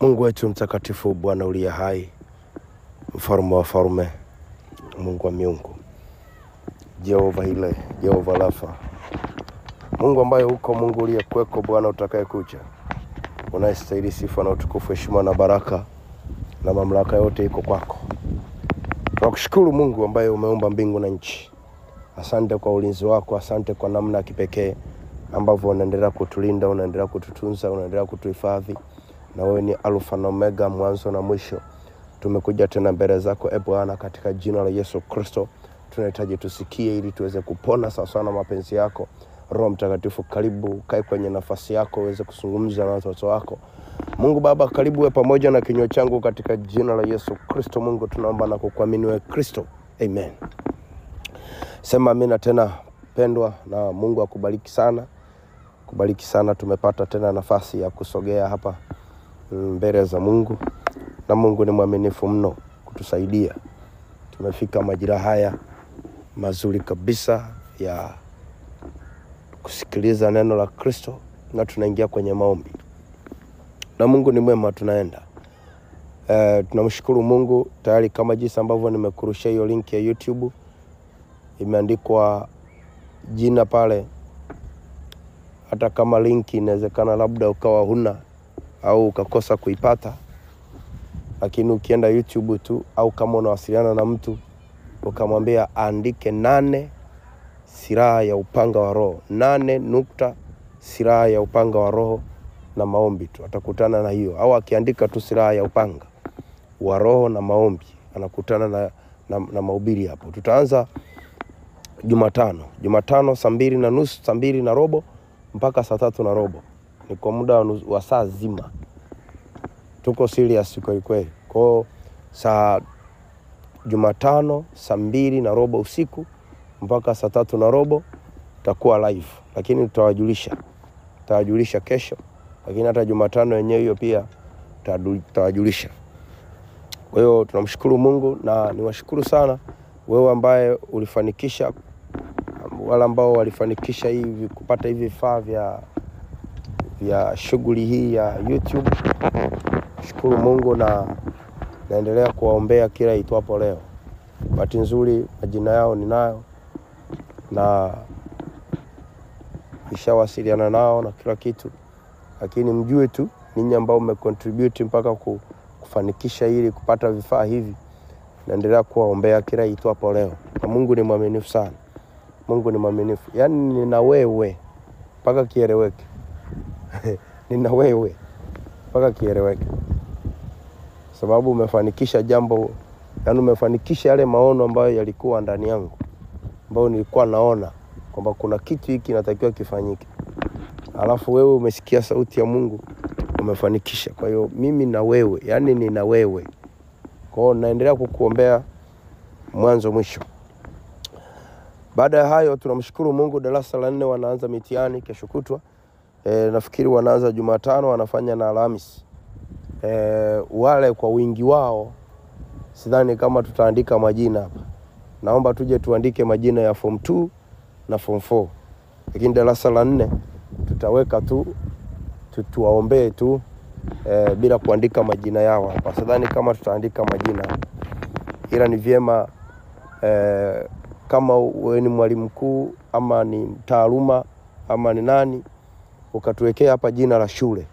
Mungu wetu mtakatifu, Bwana uliye hai, mfalme wa falme, Mungu wa miungu, Jehova ile, Jehova Rafa, Mungu ambaye uko, Mungu uliye kweko, Bwana utakaye kuja, unayestahili sifa na utukufu, heshima na baraka na mamlaka yote iko kwako. Tunakushukuru Mungu ambaye umeumba mbingu na nchi. Asante kwa ulinzi wako, asante kwa namna ya kipekee ambavyo unaendelea kutulinda, unaendelea kututunza, unaendelea kutuhifadhi. Na wewe ni Alfa na Omega, mwanzo na mwisho. Tumekuja tena mbele zako Bwana katika jina la Yesu Kristo. Tunahitaji tusikie ili tuweze kupona sawa na mapenzi yako. Roho Mtakatifu, karibu kae kwenye nafasi yako uweze kuzungumza na watoto wako. Mungu Baba, karibu wewe pamoja na kinywa changu katika jina la Yesu Kristo. Mungu tunaomba na kukuamini wewe Kristo. Amen. Sema amina tena pendwa, na Mungu akubariki sana. Kubariki sana, tumepata tena nafasi ya kusogea hapa mbele za Mungu, na Mungu ni mwaminifu mno kutusaidia. Tumefika majira haya mazuri kabisa ya kusikiliza neno la Kristo, na tunaingia kwenye maombi. Na Mungu ni mwema, tunaenda. Tunamshukuru Mungu tayari, kama jinsi ambavyo nimekurushia hiyo link ya YouTube. Imeandikwa jina pale. Hata kama link inawezekana labda ukawa huna au ukakosa kuipata, lakini ukienda YouTube tu, au kama unawasiliana na mtu ukamwambia andike 8 silaha ya upanga wa roho, 8 silaha ya upanga wa roho na maombi tu, atakutana na hiyo. Au akiandika tu silaha ya upanga wa roho na maombi, anakutana na mahubiri hapo. Tutaanza Jumatano saa 2:30, saa 2:15 mpaka saa 3:15. Ni kwa muda wa saa zima. Tuko serious kweli kweli. Kwa Jumatano saa 2:15 usiku mpaka saa 3:15 tutakuwa live, lakini tutawajulisha kesho. Lakini hata Jumatano yenyewe hiyo pia tutawajulisha. Kwa hiyo tunamshukuru Mungu, na niwashukuru sana wewe ambaye ulifanikisha, wale ambao walifanikisha hivi kupata hivi vifaa vya shughuli hii ya YouTube. Shukuru Mungu, na naendelea kuwaombea kila itwapo leo. Bahati nzuri majina yao ninayo, na nishawasiliana nao na kila kitu, lakini mjue tu ninyi ambao mmecontribute mpaka kufanikisha ili kupata vifaa hivi, naendelea kuwaombea kila itwapo leo. Na Mungu ni mwaminifu sana. Mungu ni mwaminifu. Yaani nina wewe mpaka kieleweke. Nina wewe mpaka kieleweke. Sababu umefanikisha jambo, yaani umefanikisha yale maono ambayo yalikuwa ndani yangu, ambayo nilikuwa naona kwamba kuna kitu hiki kinatakiwa kifanyike. Alafu wewe umesikia sauti ya Mungu, umefanikisha. Kwa hiyo mimi na wewe, yaani nina wewe. Kwa hiyo naendelea kukuombea mwanzo mwisho. Baada ya hayo tunamshukuru Mungu, darasa la 4 wanaanza mitihani kesho kutwa. Nafikiri wanaanza Jumatano, wanafanya na Alhamisi. Wale kwa wingi wao sidhani kama tutaandika majina hapa. Naomba tuje tuandike majina ya form 2 na form 4. Lakini darasa la 4 tutaweka tu tuwaombee tu bila kuandika majina yao hapa. Sidhani kama tutaandika majina. Ila ni vyema kama wewe ni mwalimu mkuu ama ni mtaaluma ama ni nani, ukatuwekea hapa jina la shule.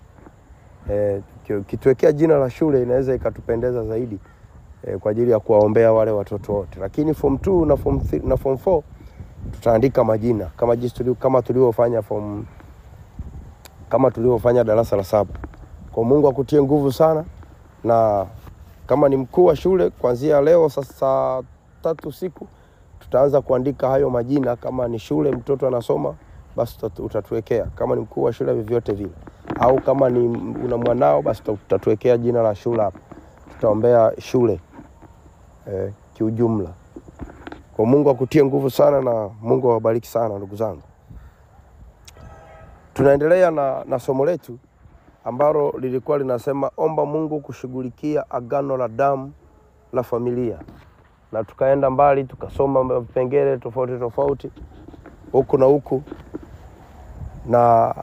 Kituwekea jina la shule inaweza ikatupendeza zaidi kwa ajili ya kuwaombea wale watoto wote. Lakini form 2 na form 3 na form 4 tutaandika majina kama tulivyofanya darasa la 7. Kwa Mungu akutie nguvu sana. Na kama ni mkuu wa shule, kuanzia leo saa 3 usiku tutaanza kuandika hayo majina. Kama ni shule mtoto anasoma, basi utatuwekea. Kama ni mkuu wa shule vyovyote vile, au kama ni una mwanao, basi tutatuwekea jina la shule hapa. Tutaombea shule kiujumla. Kwa Mungu akutie nguvu sana, na Mungu awabariki sana ndugu zangu. Tunaendelea na somo letu ambalo lilikuwa linasema omba Mungu kushughulikia agano la damu la familia. Na tukaenda mbali, tukasoma vipengele tofauti huku na huku, na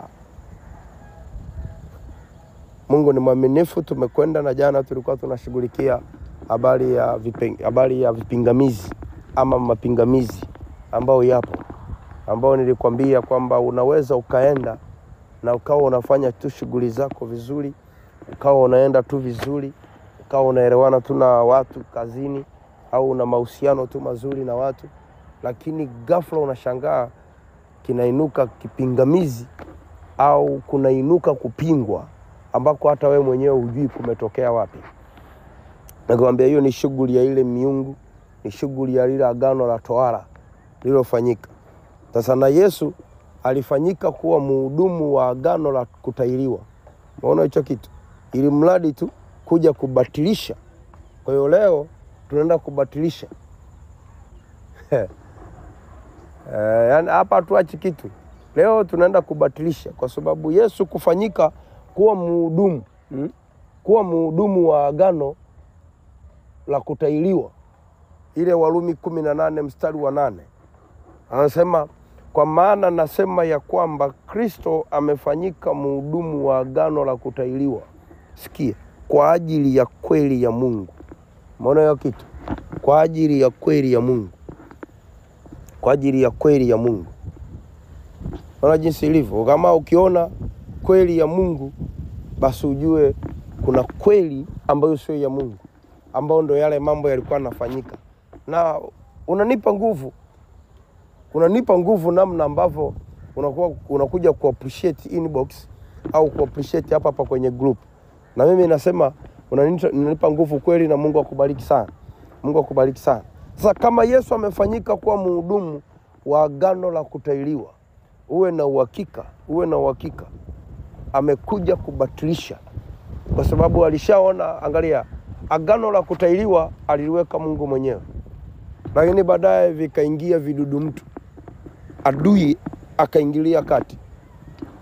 Mungu ni mwaminifu. Tumekwenda na jana tulikuwa tunashughulikia habari ya vipingamizi ama mapingamizi ambao yapo, ambao nilikwambia kwamba unaweza ukaenda na ukawa unafanya tu shughuli zako vizuri, ukawa unaenda tu vizuri, ukawa unaelewana tu na watu kazini au una mahusiano tu mazuri na watu, lakini ghafla unashangaa kinainuka kipingamizi au kunainuka kupingwa ambako hata wewe mwenyewe hujui kumetokea wapi. Nakwambia hiyo ni shughuli ya ile miungu, ni shughuli ya lile agano la tohara lililofanyika. Sasa na Yesu alifanyika kuwa mhudumu wa agano la kutahiriwa. Unaona hicho kitu? Ili mradi tu kuja kubatilisha. Kwa hiyo leo tunaenda kubatilisha. Yani hapa tuachi kitu. Leo tunaenda kubatilisha kwa sababu Yesu kufanyika kuwa mhudumu, kuwa mhudumu wa agano la kutahiriwa. Ile Warumi 18 mstari wa 8. Anasema, kwa maana nasema ya kwamba Kristo amefanyika mhudumu wa agano la kutahiriwa. Sikia, kwa ajili ya kweli ya Mungu. Umeona hiyo kitu? Kwa ajili ya kweli ya Mungu. Kwa ajili ya kweli ya Mungu. Unaona jinsi ilivyo? Kama ukiona kweli ya Mungu, basi ujue kuna kweli ambayo sio ya Mungu, ambao ndo yale mambo yalikuwa yanafanyika. Na unanipa nguvu. Unanipa nguvu namna ambavyo unakuja ku-appreciate inbox au ku-appreciate hapa kwenye group. Na mimi nasema unanipa nguvu kweli, na Mungu akubariki sana. Mungu akubariki sana. Sasa kama Yesu amefanyika kuwa mhudumu wa agano la kutahiriwa, uwe na uhakika amekuja kubatilisha, kwa sababu alishaona. Angalia, agano la kutahiriwa aliliweka Mungu mwenyewe, lakini baadaye vikaingia vidudu mtu, adui akaingilia kati.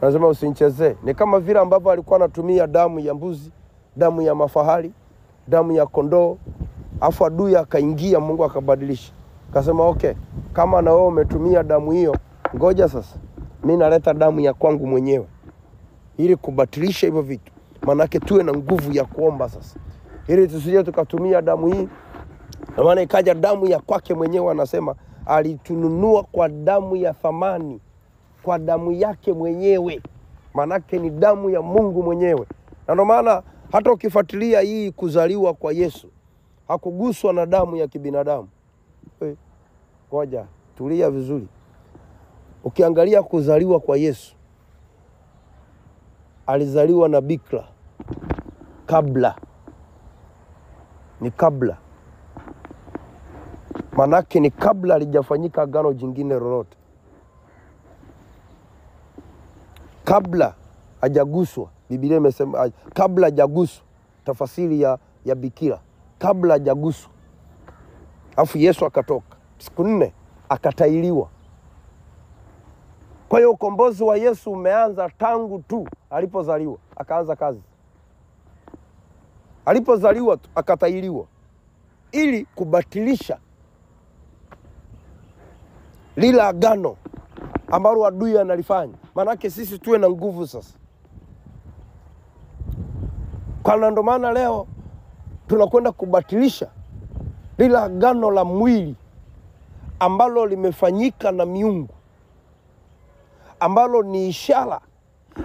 Anasema usinichezee. Ni kama vile ambavyo alikuwa anatumia damu ya mbuzi, damu ya mafahali, damu ya kondoo, afu adui akaingia, Mungu akabadilisha. Akasema okay, kama na wewe umetumia damu hiyo, ngoja sasa mimi naleta damu ya kwangu mwenyewe ili kubatilisha hivyo vitu. Manake tuwe na nguvu ya kuomba sasa, ili tusije tukatumia damu hii. Na maana ikaja damu ya kwake mwenyewe. Anasema alitununua kwa damu ya thamani, kwa damu yake mwenyewe. Manake ni damu ya Mungu mwenyewe. Na ndio maana hata ukifuatilia hii kuzaliwa kwa Yesu, hakuguswa na damu ya kibinadamu. Ngoja, tulia vizuri. Ukiangalia kuzaliwa kwa Yesu, alizaliwa na bikira kabla. Ni kabla. Manake ni kabla alijafanyika agano jingine lolote. Kabla hajaguswa. Biblia imesema kabla hajaguswa. Tafasiri ya bikira. Kabla hajaguswa. Alafu Yesu akatoka. Siku 4 akatahiriwa. Kwa hiyo ukombozi wa Yesu umeanza tangu tu alipozaliwa, akaanza kazi. Alipozaliwa tu akatahiriwa ili kubatilisha lile agano ambalo adui analifanya. Manake sisi tuwe na nguvu sasa. Kwa ndo maana leo tunakwenda kubatilisha lile agano la mwili ambalo limefanyika na miungu, ambalo ni ishara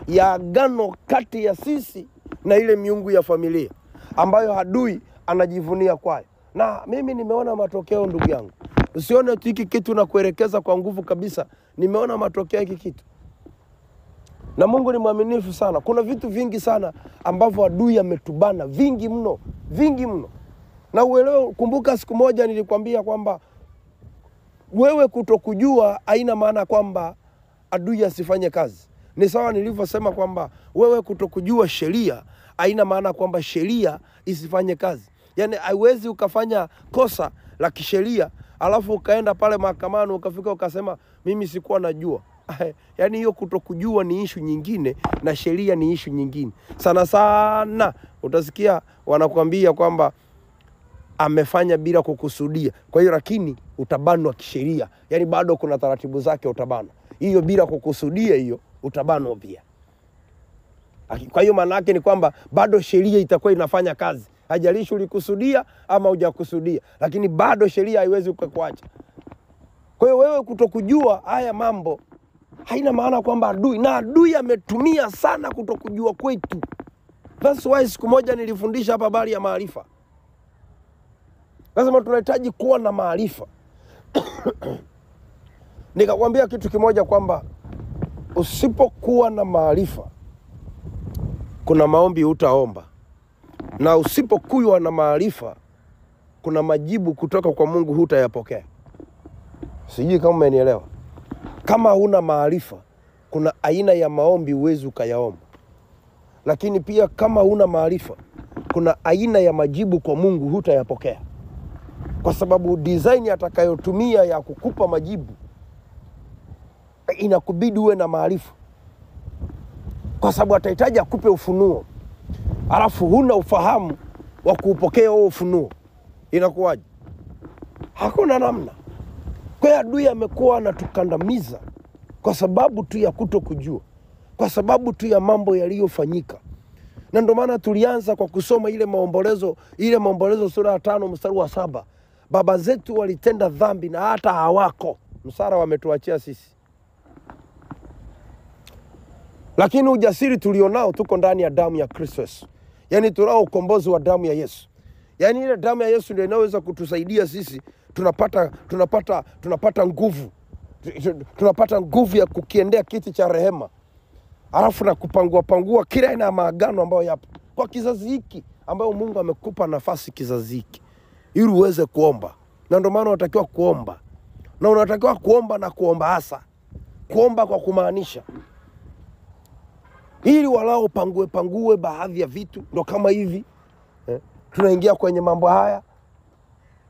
ya agano kati ya sisi na ile miungu ya familia ambayo adui anajivunia kwayo. Na mimi nimeona matokeo, ndugu yangu. Usione tu hiki kitu na kuelekeza kwa nguvu kabisa. Nimeona matokeo hiki kitu. Na Mungu ni mwaminifu sana. Kuna vitu vingi sana ambavyo adui ametubana, vingi mno, vingi mno. Na uelewe, kumbuka siku moja nilikwambia kwamba wewe kutokujua haina maana kwamba adui asifanye kazi. Ni sawa nilivyosema kwamba wewe kutokujua sheria haina maana kwamba sheria isifanye kazi. Yani haiwezi ukafanya kosa la kisheria alafu ukaenda pale mahakamani ukafika ukasema mimi sikuwa najua. Yani hiyo kutokujua ni issue nyingine na sheria ni issue nyingine. Sana sana utasikia wanakuambia kwamba amefanya bila kukusudia. Kwa hiyo lakini utabanwa kisheria. Yani bado kuna taratibu zake utabanwa. Hiyo bila kukusudia hiyo utabanwa pia. Kwa hiyo maana yake ni kwamba bado sheria itakuwa inafanya kazi. Hajalishi ulikusudia ama hujakusudia, lakini bado sheria haiwezi kukuacha. Kwa hiyo wewe kutokujua haya mambo haina maana kwamba adui ametumia sana kutokujua kwetu. That's why siku moja nilifundisha hapa habari ya maarifa. Lazima tunahitaji kuwa na maarifa. Nikakwambia kitu kimoja kwamba usipokuwa na maarifa kuna maombi hutaomba. Na usipokuwa na maarifa kuna majibu kutoka kwa Mungu hutayapokea. Sijui kama umenielewa. Kama huna maarifa kuna aina ya maombi huwezi ukayaomba. Lakini pia kama huna maarifa kuna aina ya majibu kwa Mungu hutayapokea. Kwa sababu design atakayotumia ya kukupa majibu inakubidi uwe na maarifa. Kwa sababu atahitaji akupe ufunuo, alafu huna ufahamu wa kuupokea huo ufunuo, inakuwaje? Hakuna namna. Kwa hiyo adui amekuwa anatukandamiza kwa sababu tu ya kutokujua, kwa sababu tu ya mambo yaliyofanyika. Na ndio maana tulianza kwa kusoma ile maombolezo sura ya 5 mstari wa 7. Baba zetu walitenda dhambi na hata hawako. Msara wametuachia sisi. Lakini ujasiri tulionao tuko ndani ya damu ya Kristo Yesu. Yaani tunao ukombozi wa damu ya Yesu. Yaani ile damu ya Yesu ndio inaweza kutusaidia sisi tunapata nguvu. Tunapata nguvu ya kukiendea kiti cha rehema. Alafu na kupangua kila aina ya maagano ambayo yapo kwa kizazi hiki ambayo Mungu amekupa nafasi kizazi hiki ili uweze kuomba. Na ndio maana unatakiwa kuomba. Na unatakiwa kuomba na kuomba hasa. Kuomba kwa kumaanisha. Ili walao pangue baadhi ya vitu. Ndio kama hivi. Tunaingia kwenye mambo haya.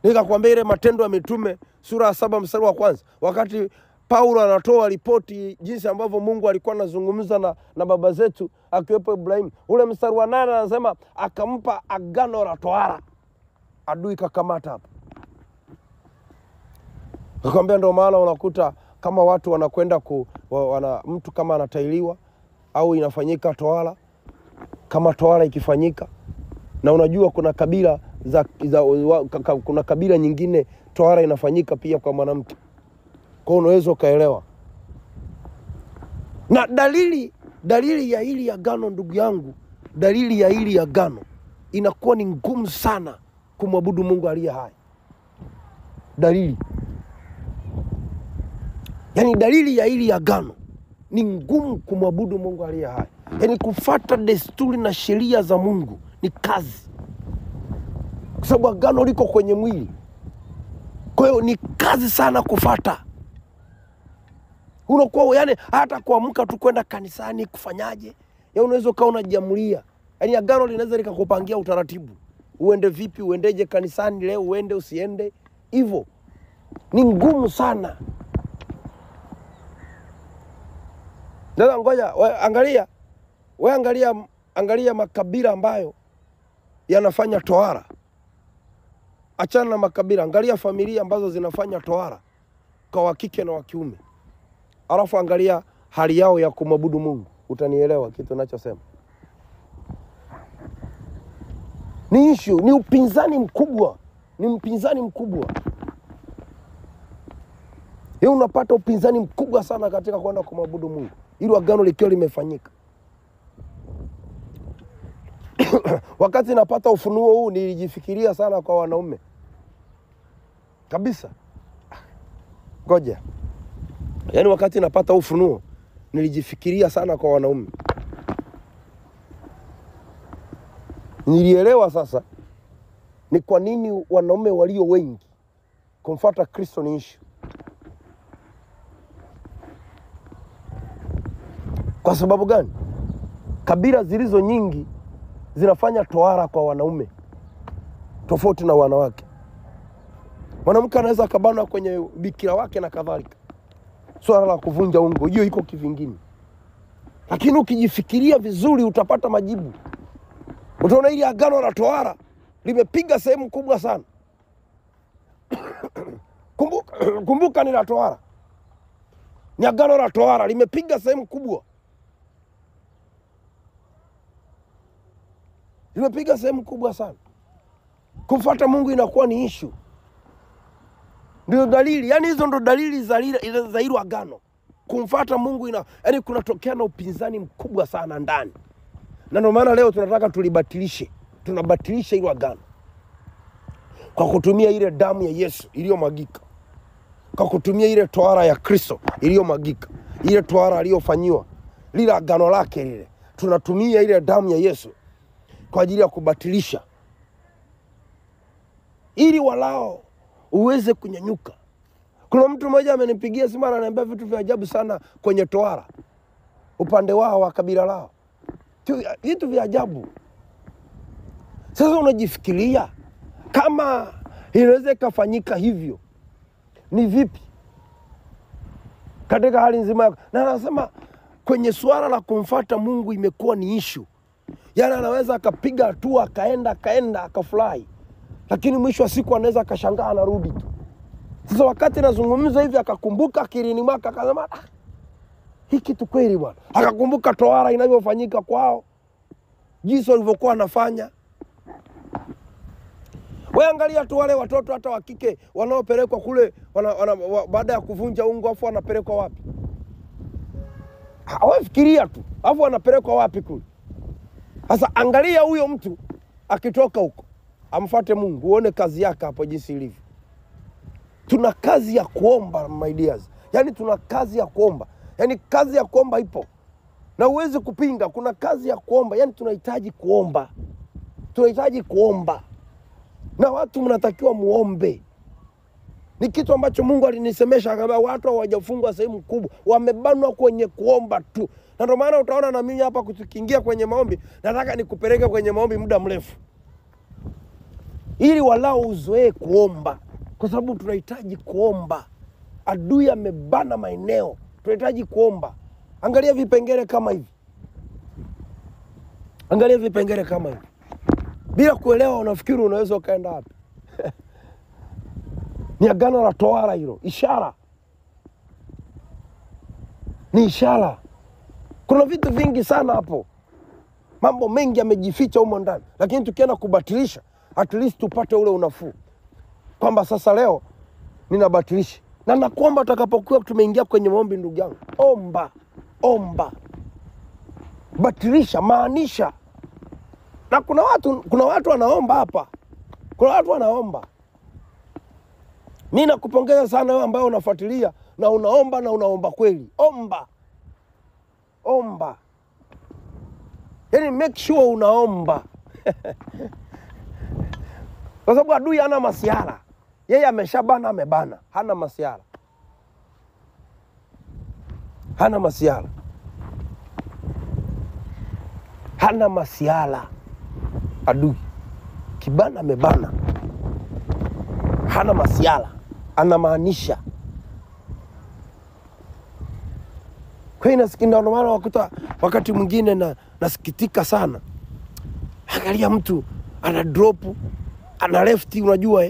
Nikakwambia ile Matendo ya Mitume sura ya 7 mstari wa 1. Wakati Paulo anatoa ripoti jinsi ambavyo Mungu alikuwa anazungumza na baba zetu akiwepo Ibrahim. Ule mstari wa 8 anasema akampa agano la tohara. Adui kakamata hapa. Nakwambia ndio maana unakuta kama watu wanakwenda mtu kama anatailiwa au inafanyika tohara, kama tohara ikifanyika, na unajua kuna kabila kuna kabila nyingine tohara inafanyika pia kwa mwanamke. Kwa unaweza ukaelewa. Na dalili ya hili agano ndugu yangu, dalili ya hili agano inakuwa ni ngumu sana kumwabudu Mungu aliye hai. Dalili ya hili agano ni ngumu kumwabudu Mungu aliye hai. Yaani kufuata desturi na sheria za Mungu ni kazi. Kwa sababu agano liko kwenye mwili. Kwa hiyo ni kazi sana kufuata. Unakuwa yani hata kuamka tu kwenda kanisani kufanyaje? Unaweza ukawa unajiamulia. Yaani agano linaweza likakupangia utaratibu. Uende vipi, uendeje kanisani leo, uende usiende. Hivyo ni ngumu sana. Ndio ngoja angalia makabila ambayo yanafanya tohara. Achana na makabila, angalia familia ambazo zinafanya tohara kwa wakike na wa kiume. Alafu angalia hali yao ya kumwabudu Mungu. Utanielewa kitu ninachosema. Ni issue, ni upinzani mkubwa. Ni mpinzani mkubwa. Unapata upinzani mkubwa sana katika kwenda kumwabudu Mungu. Hilo agano likiwa limefanyika. Wakati napata ufunuo huu nilijifikiria sana kwa wanaume. Kabisa. Ngoja. Yaani wakati napata ufunuo nilijifikiria sana kwa wanaume. Nilielewa sasa ni kwa nini wanaume walio wengi kumfuata Kristo ni issue. Kwa sababu gani? Kabila zilizo nyingi zinafanya tohara kwa wanaume tofauti na wanawake. Mwanamke anaweza kabana kwenye bikira wake na kadhalika. Swala la kuvunja ungo hiyo iko kivingine. Lakini ukijifikiria vizuri utapata majibu. Utaona ile agano la tohara limepiga sehemu kubwa sana. Kumbuka ni la tohara. Ni agano la tohara limepiga sehemu kubwa. limepiga sehemu kubwa sana. Kumfuata Mungu inakuwa ni issue. Ndio dalili, yani hizo ndo dalili za hilo agano. Kumfuata Mungu yani kunatokea na upinzani mkubwa sana ndani. Na ndio maana leo tunataka tulibatilishe. Tunabatilisha hilo agano kwa kutumia ile damu ya Yesu iliyomwagika. Kwa kutumia ile tohara ya Kristo iliyomwagika. Ile tohara aliyofanyiwa, lile agano lake lile. Tunatumia ile damu ya Yesu kwa ajili ya kubatilisha, ili walao uweze kunyanyuka. Kuna mtu mmoja amenipigia simu ananiambia vitu vya ajabu sana kwenye tohara, upande wao wa kabila lao. Vitu vya ajabu. Sasa unajifikiria kama inaweza kufanyika hivyo, ni vipi katika hali nzima? Na anasema kwenye swala la kumfuata Mungu imekuwa ni issue. Yaani anaweza akapiga hatua akaenda akafurahi, lakini mwisho wa siku anaweza akashangaa anarudi tu. Sasa wakati nazungumza hivi akakumbuka akilini mwake akasema hii kitu kweli bwana. Akakumbuka tohara inavyofanyika kwao, jinsi walivyokuwa wanafanya. Wewe angalia tu wale watoto hata wa kike wanaopelekwa kule baada ya kuvunja ungo afu wanapelekwa wapi? Wewe fikiria tu, afu wanapelekwa wapi kule? Sasa angalia huyo mtu akitoka huko, amfuate Mungu, uone kazi yake hapo jinsi ilivyo. Tuna kazi ya kuomba, my dears. Yaani tuna kazi ya kuomba. Yaani kazi ya kuomba ipo. Na uweze kupinga, kuna kazi ya kuomba. Yaani tunahitaji kuomba. Tunahitaji kuomba. Na watu mnatakiwa muombe. Ni kitu ambacho Mungu alinisemesha, akamba watu hawajafungwa sehemu kubwa, wamebanwa kwenye kuomba tu. Na ndio maana utaona na mimi hapa kutukiingia kwenye maombi, nataka nikupeleke kwenye maombi muda mrefu, ili walao uzoee kuomba, kwa sababu tunahitaji kuomba. Adui amebana maeneo, tunahitaji kuomba. Angalia vipengele kama hivi. Angalia vipengele kama hivi. Bila kuelewa unafikiri unaweza ukaenda wapi? Ni agano la tohara hilo, ishara. Ni ishara. Kuna vitu vingi sana hapo. Mambo mengi yamejificha humo ndani. Lakini tukienda kubatilisha, at least tupate ule unafuu. Kwamba sasa leo ninabatilisha. Na nakuomba utakapokuwa tumeingia kwenye maombi, ndugu yangu, omba. Batilisha, maanisha. Na kuna watu wanaomba hapa. Kuna watu wanaomba. Mimi nakupongeza sana wewe ambaye unafuatilia na unaomba kweli. Omba. Yaani make sure unaomba. Kwa sababu adui hana masiara. Yeye ameshabana, amebana. Hana masiara. Hana masiara. Adui kibana, amebana. Hana masiara. Anamaanisha. Kwa hiyo nasikia ndio maana wakati mwingine nasikitika sana. Angalia mtu ana drop, ana left, unajua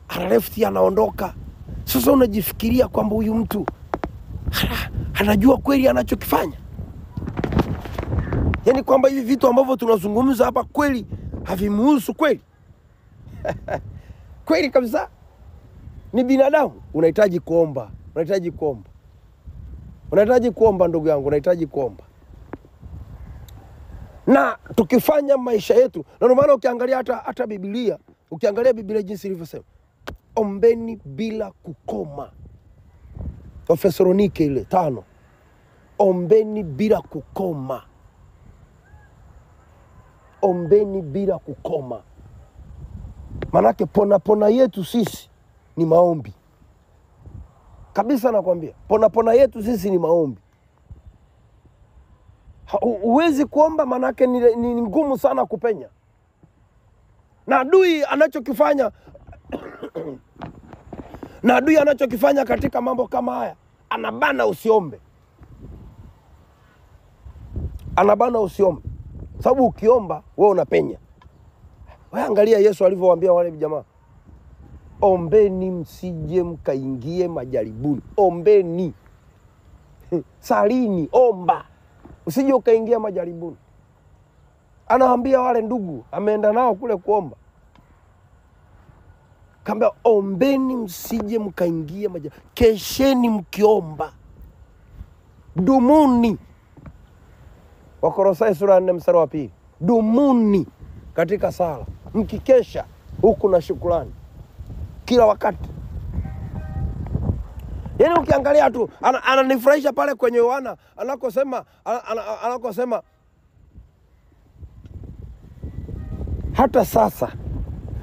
ana left, anaondoka. Sasa unajifikiria kwamba huyu mtu anajua kweli anachokifanya. Yaani kwamba hivi vitu ambavyo tunazungumza hapa kweli havimuhusu kweli. Kweli kabisa. Ni binadamu. Unahitaji kuomba. Unahitaji kuomba ndugu yangu, unahitaji kuomba. Na tukifanya maisha yetu, na ndio maana ukiangalia hata Biblia, ukiangalia Biblia jinsi ilivyosema, ombeni bila kukoma. Wathesalonike 5. Ombeni bila kukoma. Ombeni bila kukoma. Manake pona yetu sisi ni maombi. Kabisa nakwambia, pona yetu sisi ni maombi. Huwezi kuomba, manake ni ngumu sana kupenya. Na adui anachokifanya katika mambo kama haya, anabana usiombe. Sababu ukiomba wewe unapenya. Wewe angalia Yesu alivyowaambia wale jamaa, ombeni msije mkaingie majaribuni. Ombeni. Salini, omba. Usije ukaingia majaribuni. anawaambia wale ndugu, ameenda nao kule kuomba. Kaambia ombeni msije mkaingia majaribu. Kesheni mkiomba. Dumuni. Wakolosai sura 4 mstari wa 2. Dumuni katika sala, mkikesha huku na shukrani kila wakati. Yaani ukiangalia tu ananifurahisha pale kwenye Yohana anakosema hata sasa.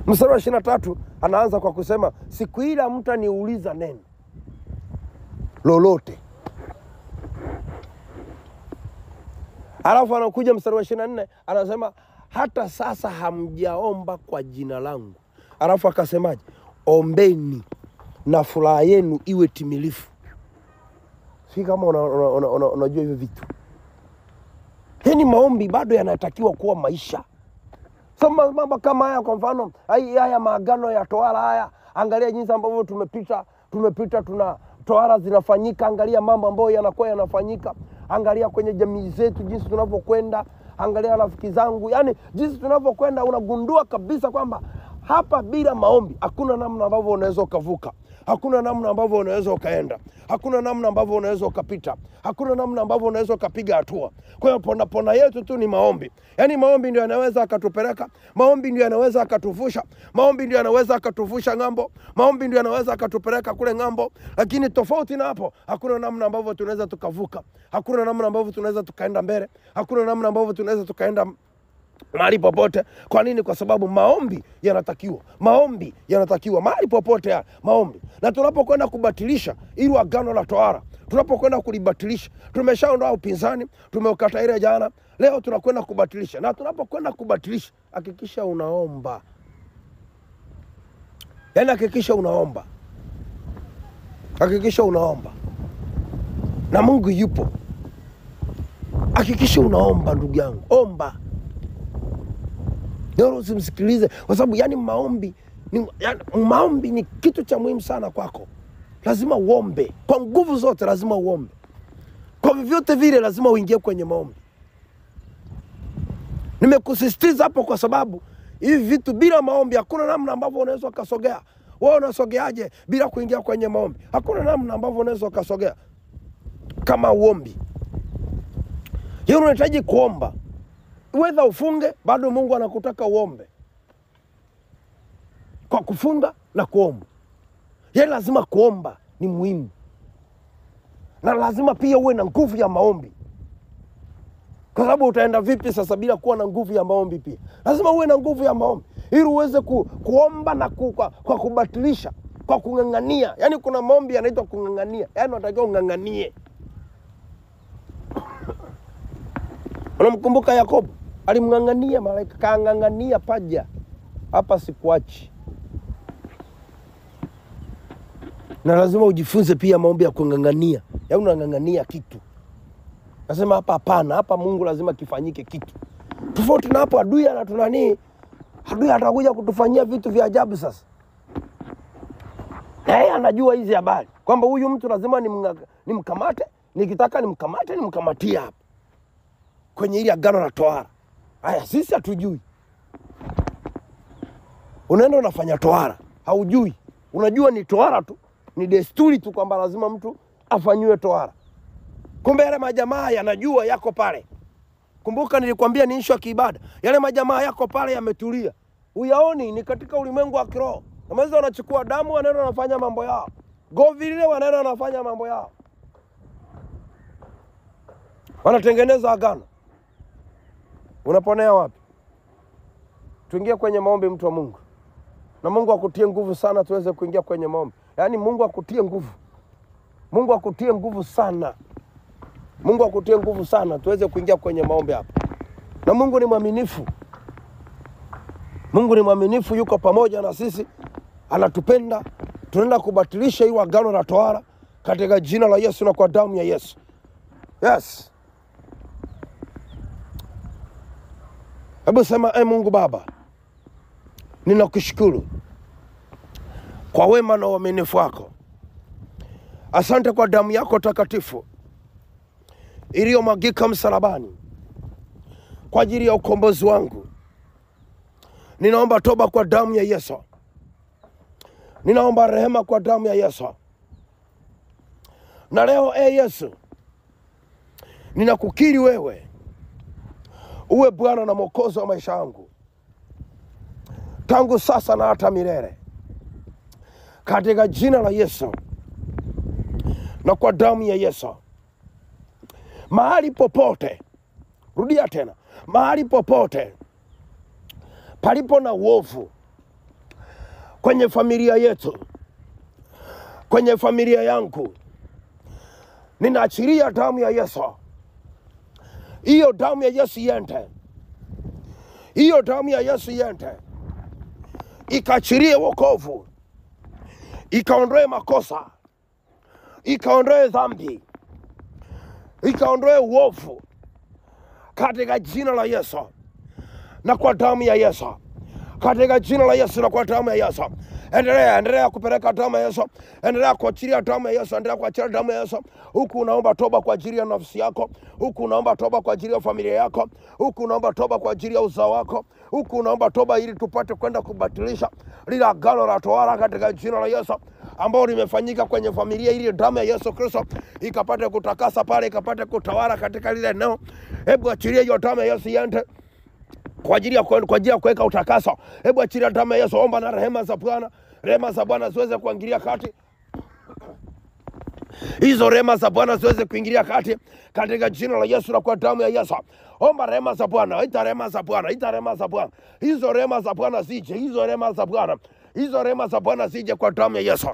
Mstari wa 23 anaanza kwa kusema siku ile mtaniuliza neno lolote. Alafu anakuja mstari wa 24 anasema hata sasa hamjaomba kwa jina langu. Alafu akasemaje? Ombeni na furaha yenu iwe timilifu. Si kama unajua hivyo vitu. Yaani maombi bado yanatakiwa kuwa maisha. Sema mambo kama haya, kwa mfano haya maagano ya tohara haya, angalia jinsi ambavyo tumepita tuna tohara zinafanyika, angalia mambo ambayo yanakuwa yanafanyika, angalia kwenye jamii zetu jinsi tunavyokwenda, angalia rafiki zangu, yani jinsi tunavyokwenda unagundua kabisa kwamba hapa bila maombi hakuna namna ambavyo unaweza ukavuka. Hakuna namna ambavyo unaweza ukaenda. Hakuna namna ambavyo unaweza ukapita. Hakuna namna ambavyo unaweza ukapiga hatua. Kwa hiyo pona yetu tu ni maombi. Yaani maombi ndio yanaweza akatupeleka, maombi ndio yanaweza akatuvusha, maombi ndio yanaweza akatuvusha ng'ambo, maombi ndio yanaweza akatupeleka kule ng'ambo. Lakini tofauti na hapo, hakuna namna ambavyo tunaweza tukavuka. Hakuna namna ambavyo tunaweza tukaenda mbele. Hakuna namna ambavyo tunaweza tukaenda mahali popote. Kwa nini? Kwa sababu maombi yanatakiwa. Maombi yanatakiwa mahali popote ya maombi. Na tunapokwenda kubatilisha ili agano la tohara, tunapokwenda kulibatilisha, tumeshaondoa upinzani, tumeukata ile jana, leo tunakwenda kubatilisha. Na tunapokwenda kubatilisha, hakikisha unaomba. Yaani hakikisha unaomba. Hakikisha unaomba. Na Mungu yupo. Hakikisha unaomba ndugu yangu. Omba. Ndio usimsikilize, kwa sababu yani maombi ni kitu cha muhimu sana kwako. Lazima uombe. Kwa nguvu zote lazima uombe. Kwa vyovyote vile lazima uingie kwenye maombi. Nimekusisitiza hapo kwa sababu hivi vitu bila maombi hakuna namna ambavyo unaweza ukasogea. Wewe unasogeaje bila kuingia kwenye maombi? Hakuna namna ambavyo unaweza ukasogea kama uombi. Yeye unahitaji kuomba. Whether ufunge, bado Mungu anakutaka uombe. Kwa kufunga na kuomba. Yeye lazima kuomba ni muhimu. Na lazima pia uwe na nguvu ya maombi. Kwa sababu utaenda vipi sasa bila kuwa na nguvu ya maombi pia? Lazima uwe na nguvu ya maombi ili uweze kuomba na kwa kubatilisha, kwa kung'ang'ania. Yaani kuna maombi yanaitwa kung'ang'ania. Yaani unatakiwa ung'ang'anie. Unamkumbuka Yakobo? Alimng'ang'ania malaika, kaang'ang'ania paja. Hapa sikuachi. Na lazima ujifunze pia maombi ya kung'ang'ania. Yaani unang'ang'ania kitu. Nasema hapa hapana, hapa Mungu lazima kifanyike kitu. Tofauti na hapo adui anatunani, adui atakuja kutufanyia vitu vya ajabu sasa. Yeye anajua hizi habari kwamba huyu mtu lazima nimkamate, nikitaka nimkamatia hapa. Kwenye ile agano la tohara. Haya sisi hatujui. Unaenda unafanya tohara, haujui. Unajua ni tohara tu, ni desturi tu kwamba lazima mtu afanywe tohara. Kumbe yale majamaa yanajua yako pale. Kumbuka nilikwambia ni issue ya kiibada. Yale majamaa yako pale yametulia. Uyaoni ni katika ulimwengu wa kiroho. Kama wanachukua damu wanaenda wanafanya mambo yao. Govi lile wanaenda wanafanya mambo yao. Wanatengeneza agano. Unaponea wapi? Tuingie kwenye maombi mtu wa Mungu. Na Mungu akutie nguvu sana tuweze kuingia kwenye maombi. Yaani Mungu akutie nguvu. Mungu akutie nguvu sana. Mungu akutie nguvu sana tuweze kuingia kwenye maombi hapa. Na Mungu ni mwaminifu. Mungu ni mwaminifu, yuko pamoja na sisi. Anatupenda. Tunaenda kubatilisha hii agano la tohara katika jina la Yesu na kwa damu ya Yesu. Yes. Hebu sema Mungu Baba, ninakushukuru kwa wema na uaminifu wako. Asante kwa damu yako takatifu iliyomwagika msalabani kwa ajili ya ukombozi wangu. Ninaomba toba kwa damu ya Yesu. Ninaomba rehema kwa damu ya Yesu. Na leo Yesu, ninakukiri wewe uwe Bwana na Mwokozi wa maisha yangu, tangu sasa na hata milele, katika jina la Yesu na kwa damu ya Yesu. Mahali popote, rudia tena, mahali popote palipo na uovu kwenye familia yetu, kwenye familia yangu, ninaachilia damu ya Yesu. Hiyo damu ya Yesu iende. Hiyo damu ya Yesu iende, ikaachilie wokovu, ikaondoe makosa, ikaondoe dhambi, ikaondoe uovu, katika jina la Yesu na kwa damu ya Yesu. Katika jina la Yesu na kwa damu ya Yesu. Endelea kupeleka damu ya Yesu. Endelea kuachilia damu ya Yesu. Endelea kuachilia damu ya Yesu. Huku unaomba toba kwa ajili ya nafsi yako. Huku unaomba toba kwa ajili ya familia yako. Huku unaomba toba kwa ajili ya uzao wako. Huku unaomba toba ili tupate kwenda kubatilisha lile agano la tohara katika jina la Yesu ambao limefanyika kwenye familia, ili damu ya Yesu Kristo ikapate kutakasa pale, ikapate kutawala katika lile eneo. Hebu achilia hiyo damu ya Yesu iende kwa ajili ya kuweka utakaso. Hebu achilia damu ya Yesu. Omba na rehema za Bwana. Rehema za Bwana ziweze kuingilia kati. Hizo rehema za Bwana ziweze kuingilia kati katika jina la Yesu na kwa damu ya Yesu. Omba rehema za Bwana, ita rehema za Bwana, ita rehema za Bwana. Hizo rehema za Bwana zije, hizo rehema za Bwana. Hizo rehema za Bwana zije kwa damu ya Yesu.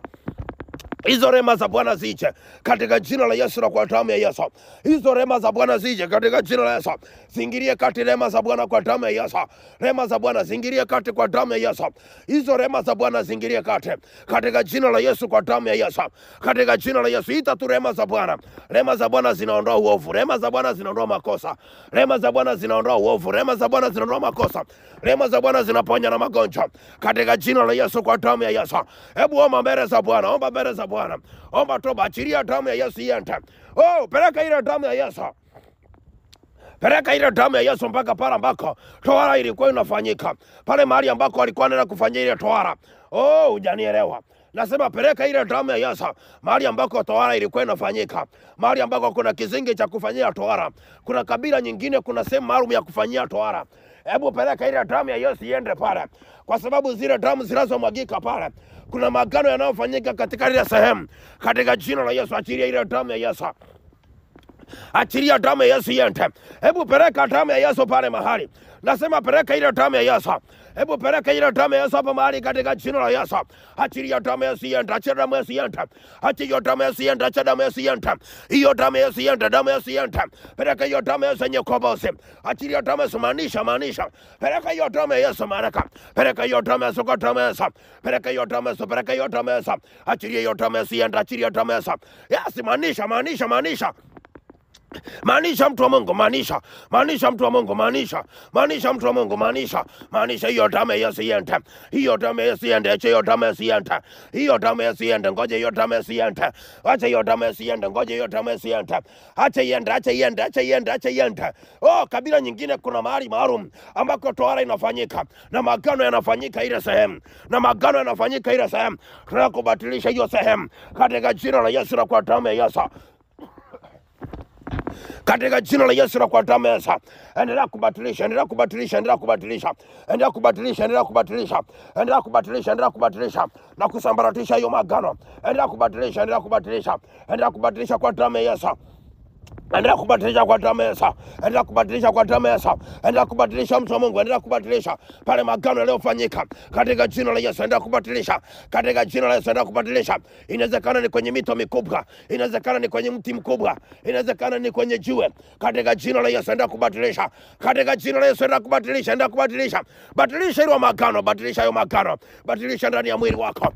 Hizo rehema za Bwana zije katika jina la Yesu na kwa damu ya Yesu. Hizo rehema za Bwana zije katika jina la Yesu. Zingirie kati rehema za Bwana kwa damu ya Yesu. Rehema za Bwana zingirie kati kwa damu ya Yesu. Hizo rehema za Bwana zingirie kati katika jina la Yesu kwa damu ya Yesu. Katika jina la Yesu ita tu rehema za Bwana. Rehema za Bwana zinaondoa uovu. Rehema za Bwana zinaondoa makosa. Rehema za Bwana zinaondoa uovu. Rehema za Bwana zinaondoa makosa. Rehema za Bwana zinaponya na magonjwa katika jina la Yesu kwa damu ya Yesu. Hebu omba mbele za Bwana, omba mbele za Bwana. Omba toba, achilia damu ya Yesu iende. Peleka ile damu ya Yesu. Peleka ile damu ya Yesu mpaka pale ambako tohara ilikuwa inafanyika. Pale mahali ambako alikuwa anaenda kufanyia ile tohara. Hujanielewa. Nasema peleka ile damu ya Yesu mahali ambako tohara ilikuwa inafanyika. Mahali ambako kuna kizingi cha kufanyia tohara. Kuna kabila nyingine, kuna sehemu maalum ya kufanyia tohara. Hebu peleka ile damu ya Yesu iende pale. Kwa sababu zile damu zinazomwagika pale, kuna magano yanayofanyika katika ile sehemu. Katika jina la Yesu achilia ile damu ya Yesu. Achilia damu ya Yesu iende. Hebu peleka damu ya Yesu pale mahali. Nasema peleka ile damu ya Yesu. Hebu peleka ile damu ya Yesu hapa mahali katika jina la Yesu. Achilia damu ya Yesu iende. Achilia damu ya Yesu iende. Achilia damu ya Yesu iende. Achilia damu ya Yesu iende. Hiyo damu ya Yesu iende. Damu ya Yesu iende. Peleka hiyo damu ya Yesu yenye kukombozi. Achilia damu ya Yesu, maanisha. Peleka hiyo damu ya Yesu maraka. Peleka hiyo damu ya Yesu kwa damu ya Yesu. Peleka hiyo damu ya Yesu. Peleka hiyo damu ya Yesu. Achilia hiyo damu ya Yesu iende. Achilia damu ya Yesu. Yes, maanisha. Maanisha mtu wa Mungu, maanisha mtu wa Mungu, maanisha mtu wa Mungu, maanisha hiyo damu ya Yesu iende. Hiyo damu ya Yesu iende, acha hiyo damu ya Yesu iende. Hiyo damu ya Yesu iende, ngoja hiyo damu ya Yesu iende. Acha hiyo damu ya Yesu iende, ngoja hiyo damu ya Yesu iende. Acha iende. Kabila nyingine kuna mahali maalum ambako tohara inafanyika na magano yanafanyika ile sehemu. Tunakubatilisha hiyo sehemu katika jina la Yesu na kwa damu ya Yesu. Katika jina la Yesu na kwa damu ya Yesu. Endelea kubatilisha na kusambaratisha hiyo magano. Endelea kubatilisha kwa damu ya Yesu. Endelea kubatilisha kwa damu ya Yesu. Endelea kubatilisha mtu wa Mungu. Endelea kubatilisha pale magano yaliyofanyika katika jina la Yesu. Endelea kubatilisha katika jina la Yesu. Endelea kubatilisha. Inawezekana ni kwenye mito mikubwa, inawezekana ni kwenye mti mkubwa, inawezekana ni kwenye jiwe. Katika jina la Yesu endelea kubatilisha. Katika jina la Yesu endelea kubatilisha. Batilisha hiyo magano, batilisha ndani ya mwili wako.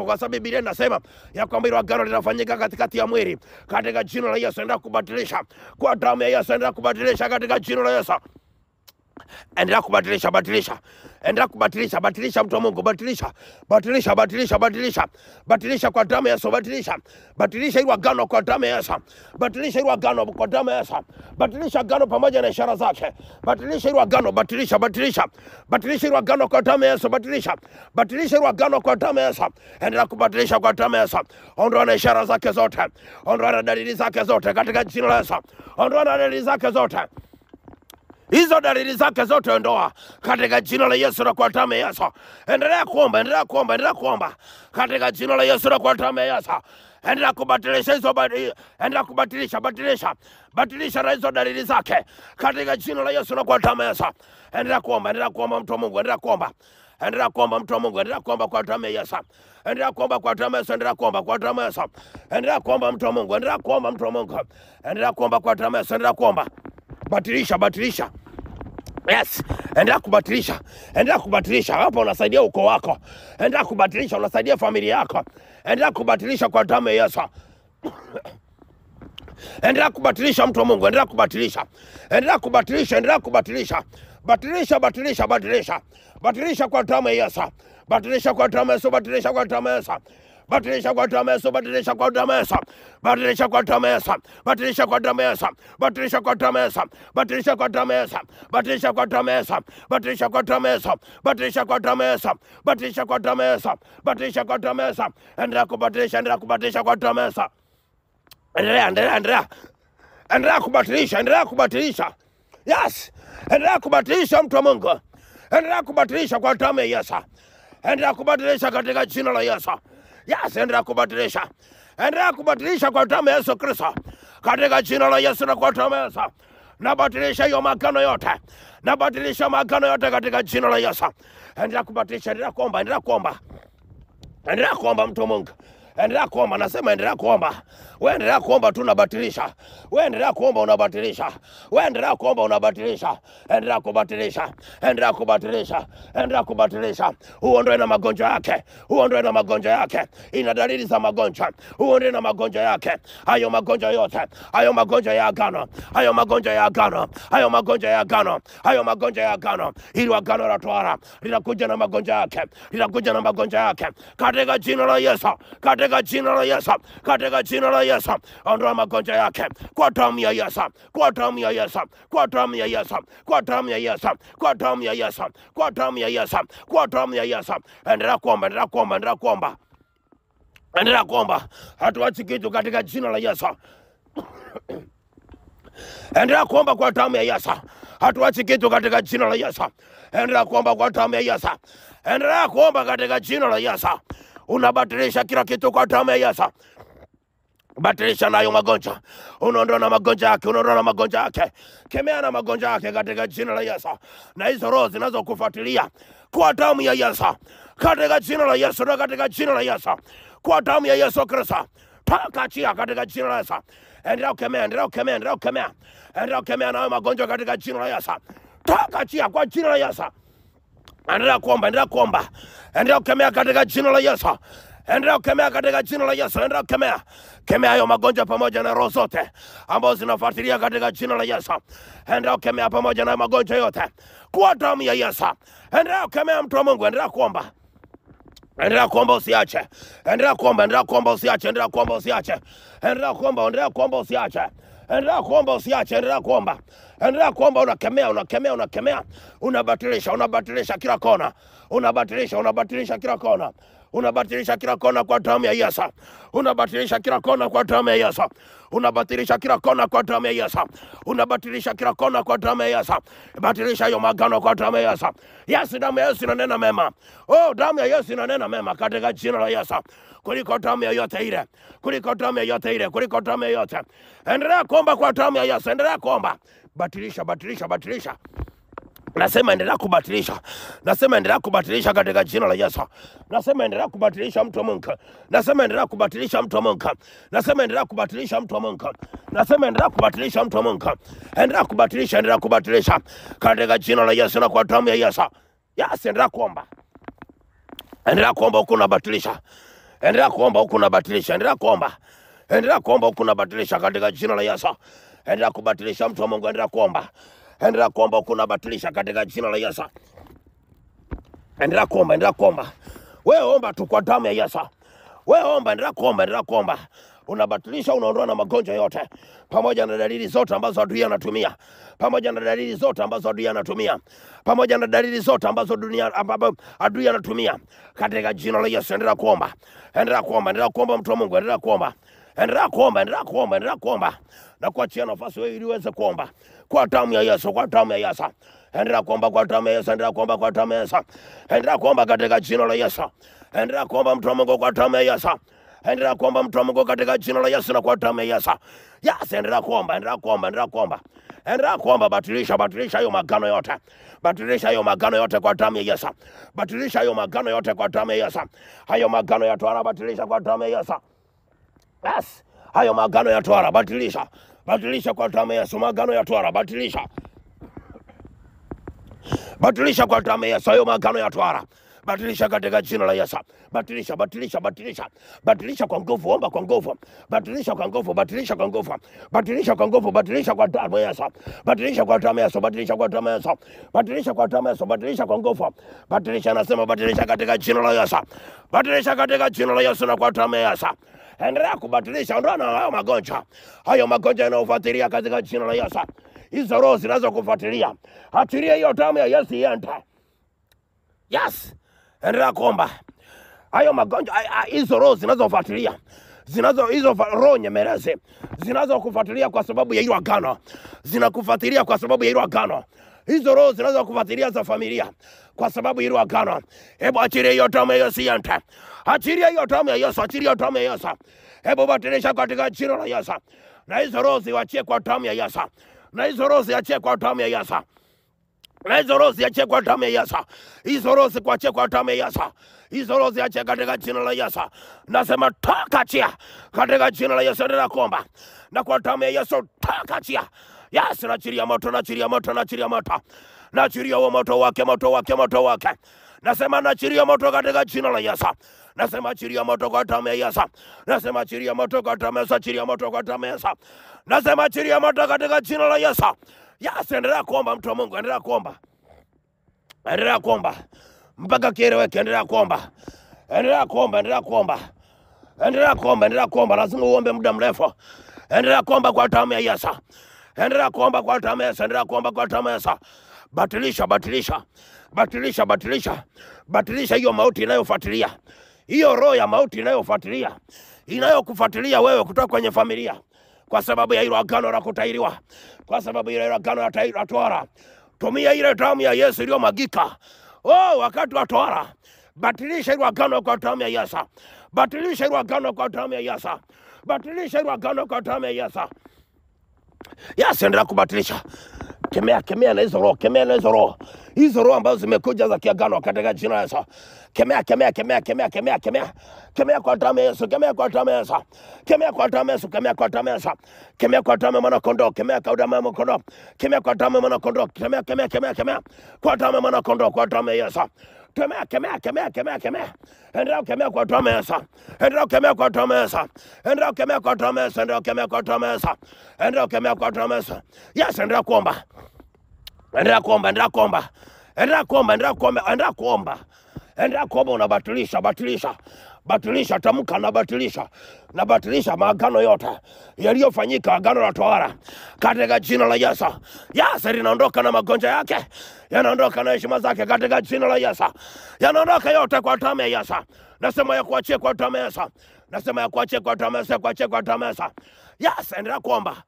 Kwa sababu Biblia inasema ya kwamba hilo agano linafanyika katikati ya mwili. Katika jina la Yesu endelea kubatilisha kwa damu ya Yesu. Endelea kubatilisha katika jina la Yesu. Endelea kubatilisha, batilisha. Endelea kubatilisha, batilisha mtu wa Mungu, batilisha. Batilisha, batilisha, batilisha. Batilisha kwa damu ya Yesu, batilisha. Batilisha hilo agano kwa damu ya Yesu. Batilisha hilo agano kwa damu ya Yesu. Batilisha agano pamoja na ishara zake. Batilisha hilo agano, batilisha, batilisha. Batilisha hilo agano kwa damu ya Yesu, batilisha. Batilisha hilo agano kwa damu ya Yesu. Endelea kubatilisha kwa damu ya Yesu. Ondoa na ishara zake zote. Ondoa na dalili zake zote katika jina la Yesu. Ondoa na dalili zake zote. Hizo dalili zake zote ondoa katika jina la Yesu na kwa damu ya Yesu. Endelea kuomba, endelea kuomba, endelea kuomba katika jina la Yesu na kwa damu ya Yesu. Endelea kubatilisha hizo, endelea kubatilisha, batilisha. Batilisha na hizo dalili zake katika jina la Yesu na kwa damu ya Yesu. Endelea kuomba mtu wa Mungu, endelea kuomba. Endelea kuomba mtu wa Mungu, endelea kuomba kwa damu ya Yesu. Endelea kuomba kwa damu ya Yesu, endelea kuomba kwa damu ya Yesu. Endelea kuomba mtu wa Mungu, endelea kuomba mtu wa Mungu. Endelea kuomba kwa damu ya Yesu, endelea kuomba. Batilisha, batilisha. Yes, endelea kubatilisha. Endelea kubatilisha. Hapo unasaidia ukoo wako. Endelea kubatilisha, unasaidia familia yako. Endelea kubatilisha kwa damu ya Yesu. Endelea kubatilisha mtu wa Mungu, endelea kubatilisha. Endelea kubatilisha, endelea kubatilisha. Batilisha, batilisha, batilisha. Batilisha kwa damu ya Yesu. Batilisha kwa damu ya Yesu, batilisha kwa damu ya Yesu. Batilisha kwa damu ya Yesu, batilisha kwa damu ya Yesu. Batilisha kwa damu ya Yesu. Batilisha kwa damu ya Yesu. Batilisha kwa damu ya Yesu. Batilisha kwa damu ya Yesu. Batilisha kwa damu ya Yesu. Batilisha kwa damu ya Yesu. Batilisha kwa damu ya Yesu. Batilisha kwa damu ya Yesu. Batilisha kwa damu ya Yesu. Endelea kubatilisha, endelea kubatilisha kwa damu ya Yesu. Endelea, endelea, endelea. Endelea kubatilisha, endelea kubatilisha. Yes. Endelea kubatilisha mtu wa Mungu. Endelea kubatilisha kwa damu ya Yesu. Endelea kubatilisha katika jina la Yesu. Yes, endelea kubatilisha. Endelea kubatilisha kwa damu ya Yesu Kristo. Katika jina la Yesu na kwa damu ya Yesu. Nabatilisha hiyo magano yote. Nabatilisha magano yote katika jina la Yesu. Endelea kubatilisha, endelea kuomba, endelea kuomba. Endelea kuomba mtu wa Mungu. Endelea kuomba, nasema endelea kuomba. Wewe endelea kuomba tu unabatilisha. Wewe endelea kuomba unabatilisha. Wewe endelea kuomba unabatilisha. Endelea kubatilisha. Endelea kubatilisha. Endelea kubatilisha. Uondoe na magonjwa yake. Uondoe na magonjwa yake. Ina dalili za magonjwa. Uondoe na magonjwa yake. Hayo magonjwa yote. Hayo magonjwa ya agano. Hayo magonjwa ya agano. Hayo magonjwa ya agano. Hayo magonjwa ya agano. Hilo agano la tohara linakuja na magonjwa yake. Linakuja na magonjwa yake. Katika jina la Yesu. Katika jina la Yesu. Katika jina la Yesu. Ondoa magonjwa yake kwa damu ya Yesu. Kwa damu ya Yesu. Kwa damu ya Yesu. Kwa damu ya Yesu. Kwa damu ya Yesu. Kwa damu ya Yesu. Kwa damu ya Yesu. Endelea kuomba, endelea kuomba, endelea kuomba. Endelea kuomba. Hatuachi kitu katika jina la Yesu. Endelea kuomba kwa damu ya Yesu. Hatuachi kitu katika jina la Yesu. Endelea kuomba kwa damu ya Yesu. Endelea kuomba katika jina la Yesu. Unabatilisha kila kitu kwa damu ya Yesu. Batilisha nayo magonjwa. Unaondoa na magonjwa yake, unaondoa na magonjwa yake. Kemea na magonjwa yake katika jina la Yesu. Na hizo roho zinazokufuatilia kwa damu ya Yesu. Katika jina la Yesu, na katika jina la Yesu. Kwa damu ya Yesu Kristo. Pakachia katika jina la Yesu. Endelea kukemea, endelea kukemea, endelea kukemea. Endelea kukemea nayo magonjwa katika jina la Yesu. Pakachia kwa jina la Yesu. Endelea kuomba, endelea kuomba. Endelea kukemea katika jina la Yesu. Endelea kukemea katika jina la Yesu. Endelea kukemea. Kemea hayo magonjwa pamoja na roho zote ambazo zinafuatilia katika jina la Yesu. Endelea kukemea pamoja na magonjwa yote kwa damu ya Yesu. Endelea kukemea mtu wa Mungu, endelea kuomba. Endelea kuomba usiache. Endelea kuomba, endelea kuomba usiache, endelea kuomba usiache. Endelea kuomba, endelea kuomba usiache. Endelea kuomba usiache, endelea kuomba. Endelea kuomba, unakemea, unakemea, unakemea. Unabatilisha, unabatilisha kila kona. Unabatilisha, unabatilisha kila kona. Unabatilisha kila kona kwa damu ya Yesu. Unabatilisha kila kona kwa damu ya Yesu. Unabatilisha kila kona kwa damu ya Yesu. Unabatilisha kila kona kwa damu ya Yesu. Batilisha hiyo magano kwa damu ya Yesu. Yesu, damu ya Yesu inanena mema. Oh, damu ya Yesu inanena mema katika jina la Yesu. Kuliko damu yoyote ile. Kuliko damu yoyote ile. Kuliko damu yoyote. Endelea kuomba kwa damu ya Yesu. Endelea kuomba. Batilisha, batilisha, batilisha. Nasema endelea kubatilisha. Nasema endelea kubatilisha katika jina la Yesu. Nasema endelea kubatilisha mtu wa Mungu. Nasema endelea kubatilisha mtu wa Mungu. Nasema endelea kubatilisha mtu wa Mungu. Nasema endelea kubatilisha mtu wa Mungu. Endelea kubatilisha, endelea kubatilisha katika jina la Yesu na kwa damu ya Yesu. Yes, endelea kuomba. Endelea kuomba huku unabatilisha. Endelea kuomba huku unabatilisha. Endelea kuomba. Endelea kuomba huku unabatilisha katika jina la Yesu. Endelea kubatilisha mtu wa Mungu, endelea kuomba. Endelea kuomba, kunabatilisha katika jina la Yesu. Endelea kuomba. Wewe omba tu kwa damu ya Yesu. Wewe omba, endelea kuomba. Unabatilisha, unaondoa na magonjwa yote, pamoja na dalili zote ambazo adui anatumia, pamoja na dalili zote ambazo adui anatumia, pamoja na dalili zote ambazo adui anatumia, katika jina la Yesu. Endelea kuomba, mtu wa Mungu, endelea kuomba, na kuachia nafasi wewe ili uweze kuomba kwa damu ya Yesu, Endelea kuomba kwa damu ya Yesu, endelea kuomba katika jina la Yesu. Endelea kuomba mtu wa Mungu kwa damu ya Yesu. Endelea kuomba mtu wa Mungu katika jina la Yesu na kwa damu ya Yesu. Yes, endelea kuomba. Batilisha hayo magano yote. Batilisha hayo magano yote kwa damu ya Yesu. Batilisha hayo magano yote kwa damu ya Yesu. Hayo magano ya tohara batilisha kwa damu ya Yesu. Yes, hayo magano ya tohara batilisha kwa damu ya Yesu. Magano ya tohara batilisha kwa damu ya Yesu. Hayo magano ya tohara batilisha katika jina la Yesu. Batilisha kwa nguvu, omba kwa nguvu. Batilisha kwa nguvu. Batilisha kwa damu ya Yesu. Batilisha kwa damu ya Yesu. Batilisha kwa nguvu. Nasema batilisha katika jina la Yesu. Batilisha katika jina la Yesu na kwa damu ya Yesu. Endelea kubatilisha, ondoa na hayo magonjwa yanayofuatilia katika jina la Yesu. Hizo roho zinazokufuatilia, achilia hiyo damu ya Yesu iende. Yes. Endelea kuomba. Hayo magonjwa, hizo roho zinazofuatilia, hizo roho nyemelezi zinazokufuatilia kwa sababu ya hilo agano, zinakufuatilia kwa sababu ya hilo agano. Hizo roho zinazokufuatilia za familia kwa sababu ya hilo agano, hebu achilia hiyo damu ya Yesu iende. Achilia hiyo damu ya Yesu. Hebu batilisha katika jina la Yesu. Na hizo roho ziachie kwa damu ya Yesu. Hizo roho ziachie kwa damu ya Yesu. Hizo roho ziachie kwa damu ya Yesu. Hizo roho ziachie katika jina la Yesu. Nasema toka, achia katika jina la Yesu. Endelea kuomba na kwa damu ya Yesu, toka, achia. Yes, nachilia moto. Nachilia huo moto wake. Nasema nachilia moto katika jina la Yesu. Nasema achilia moto kwa damu ya Yesu. Nasema achilia moto kwa damu ya Yesu. Nasema achilia moto katika jina la Yesu. Yes, endelea kuomba mtu wa Mungu, endelea kuomba. Mpaka kieleweke, endelea kuomba. Lazima uombe muda mrefu. Endelea kuomba kwa damu ya Yesu. Batilisha hiyo mauti inayofuatilia. Hiyo roho ya mauti inayokufuatilia wewe kutoka kwenye familia kwa sababu ya hilo agano la kutahiriwa, kwa sababu ya hilo agano la tohara. Tumia ile damu ya Yesu iliyomwagika wakati wa tohara. Batilisha hilo agano kwa damu ya Yesu. Yes, endelea kubatilisha. Kemea na hizo roho. Hizo roho ambazo zimekuja za kiagano katika jina la Yesu. Kemea kwa damu ya Yesu. Kemea kwa damu ya mwanakondoo. Kemea kwa damu ya mwanakondoo. Kwa damu ya mwanakondoo, kwa damu ya Yesu. Kemea. Endelea kemea kwa damu ya Yesu. Yes, endelea kuomba. Unabatilisha, tamka nabatilisha maagano yote yaliyofanyika, agano la tohara katika jina la Yesu. Yes, linaondoka na magonjwa yake, yanaondoka na heshima zake katika jina la Yesu. Yanaondoka yote kwa damu ya Yesu. Nasema ya kuachie kwa damu ya Yesu. Yes, endelea kuomba.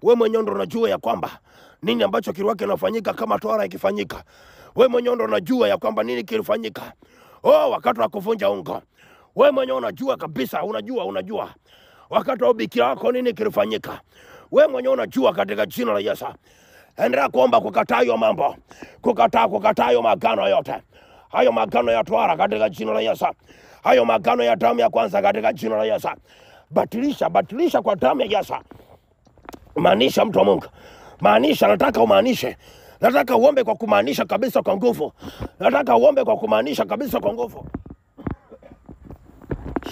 Wewe mwenyewe ndo unajua ya kwamba nini ambacho kilikuwa kinafanyika kama tohara ikifanyika. Wewe mwenyewe ndo unajua ya kwamba nini kilifanyika wakati wa kuvunja ungo. Wewe mwenyewe unajua kabisa, unajua wakati wa bikira wako nini kilifanyika. Wewe mwenyewe unajua katika jina la Yesu. Endelea kuomba kukataa hiyo mambo. Kukataa hiyo magano yote. Hayo magano ya tohara katika jina la Yesu. Hayo magano ya damu ya kwanza katika jina la Yesu. Batilisha kwa damu ya Yesu. Maanisha mtu wa Mungu. Nataka umaanishe. Nataka uombe kwa kumaanisha kabisa kwa nguvu.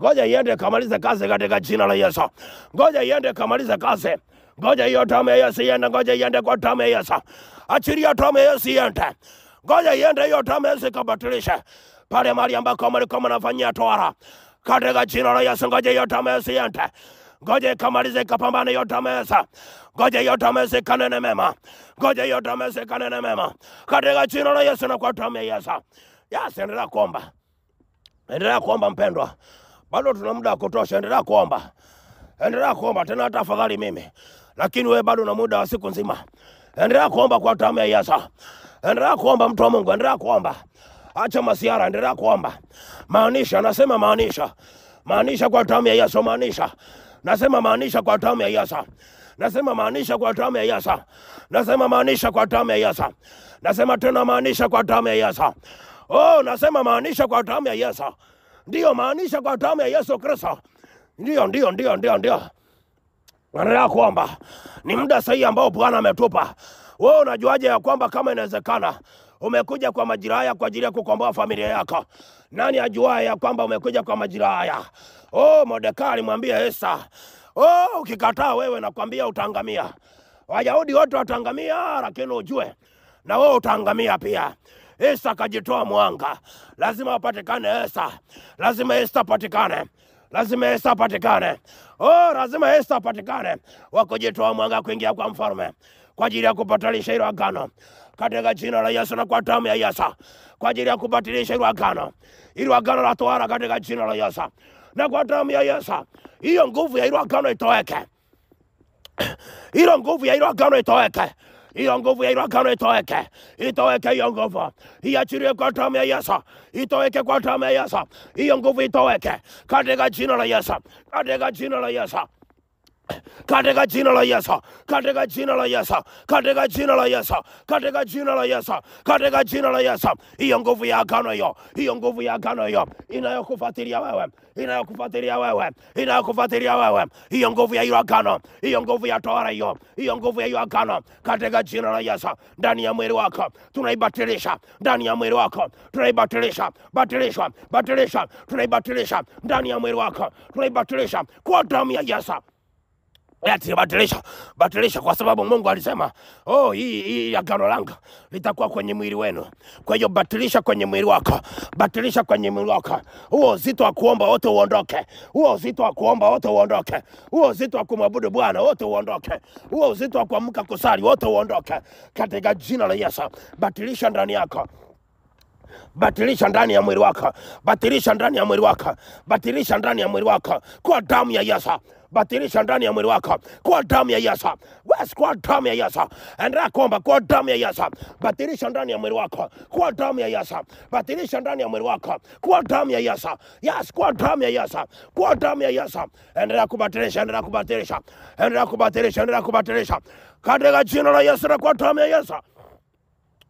Ngoja iende kamalize kazi katika jina la Yesu. Ngoja iende kamalize kazi. Ngoja hiyo damu ya Yesu iende, ngoja iende kwa damu ya Yesu. Achilia damu ya Yesu iende. Ngoja iende hiyo damu ya Yesu kabatilishe pale mahali ambako mlikuwa mnafanyia tohara. Katika jina la Yesu, ngoja hiyo damu ya Yesu iende. Ngoja ikamalize ikapambane hiyo damu ya Yesu. Ngoja hiyo damu ya Yesu kanene mema. Ngoja hiyo damu ya Yesu kanene mema. Katika jina la Yesu na kwa damu ya Yesu. Yes, endelea kuomba. Endelea kuomba mpendwa. Bado tuna muda wa kutosha, endelea kuomba. Endelea kuomba tena hata afadhali mimi. Lakini wewe bado una muda wa siku nzima. Endelea kuomba kwa damu ya Yesu. Endelea kuomba mtu wa Mungu, endelea kuomba. Acha masiara, endelea kuomba. Maanisha, nasema maanisha. Maanisha kwa damu ya Yesu, maanisha. Nasema maanisha kwa damu ya Yesu. Nasema maanisha kwa damu ya Yesu. Nasema maanisha kwa damu ya Yesu. Nasema tena maanisha kwa damu ya Yesu. Oh, nasema maanisha kwa damu ya Yesu. Ndio maanisha kwa damu ya Yesu Kristo. Ndio. Endelea kuomba. Ni muda sahihi ambao Bwana ametupa. Wewe unajuaje ya kwamba kama inawezekana umekuja kwa majira haya kwa ajili ya kukomboa familia yako? Nani ajuaye ya kwamba umekuja kwa majira haya? Oh, Mordekai alimwambia Esta, oh, ukikataa wewe nakwambia utaangamia. Wayahudi wote wataangamia, lakini ujue na wewe utaangamia pia. Esta akajitoa mwanga. Lazima apatikane Esta. Lazima Esta patikane. Lazima Esta patikane. Oh, lazima Esta patikane. Wakujitoa mwanga kuingia kwa mfalme kwa ajili ya kupatanisha hilo agano. Katika jina la Yesu na kwa damu ya Yesu. Kwa ajili ya kupatanisha hilo agano. Hilo agano la tohara katika jina la Yesu. Na kwa damu ya Yesu. Hiyo nguvu ya hilo agano itoweke. Hiyo nguvu ya hilo agano itoweke. Hiyo nguvu ya hilo agano itoweke. Itoweke hiyo nguvu. Iachilie kwa damu ya Yesu. Itoweke kwa damu ya Yesu. Hiyo nguvu itoweke. Katika jina la Yesu. Katika jina la Yesu. Katika jina la Yesu. Katika jina la Yesu. Katika jina la Yesu. Katika jina la Yesu. Katika jina la Yesu. Hiyo nguvu ya agano hiyo. Hiyo nguvu ya agano hiyo inayokufuatilia wewe. Inayokufuatilia wewe. Inayokufuatilia wewe. Hiyo nguvu ya hiyo agano. Hiyo nguvu ya tohara hiyo. Hiyo nguvu ya hiyo agano. Katika jina la Yesu. Ndani ya mwili wako tunaibatilisha. Ndani ya mwili wako tunaibatilisha. Batilisha. Tunaibatilisha. Ndani ya mwili wako tunaibatilisha kwa damu ya Yesu. Eti batilisha kwa sababu Mungu alisema, oh, hii agano langu litakuwa kwenye mwili wenu. Kwa hiyo batilisha kwenye mwili wako. Batilisha kwenye mwili wako. Huo uzito wa kuomba wote uondoke. Huo uzito wa kuomba wote uondoke. Huo uzito wa kumwabudu Bwana wote uondoke. Huo uzito wa kuamka kusali wote uondoke. Katika jina la Yesu. Batilisha ndani yako. Batilisha ndani ya mwili wako. Batilisha ndani ya mwili wako. Batilisha ndani ya mwili wako kwa damu ya Yesu. Batilisha ndani ya mwili wako kwa damu ya Yesu. Yes, kwa damu ya Yesu. Endelea kuomba kwa damu ya Yesu. Batilisha ndani ya mwili wako kwa damu ya Yesu. Batilisha ndani ya mwili wako kwa damu ya Yesu. Yes, kwa damu ya Yesu. Kwa damu ya Yesu. Endelea kubatilisha, endelea kubatilisha. Endelea kubatilisha, endelea kubatilisha. Katika jina la Yesu na kwa damu ya Yesu.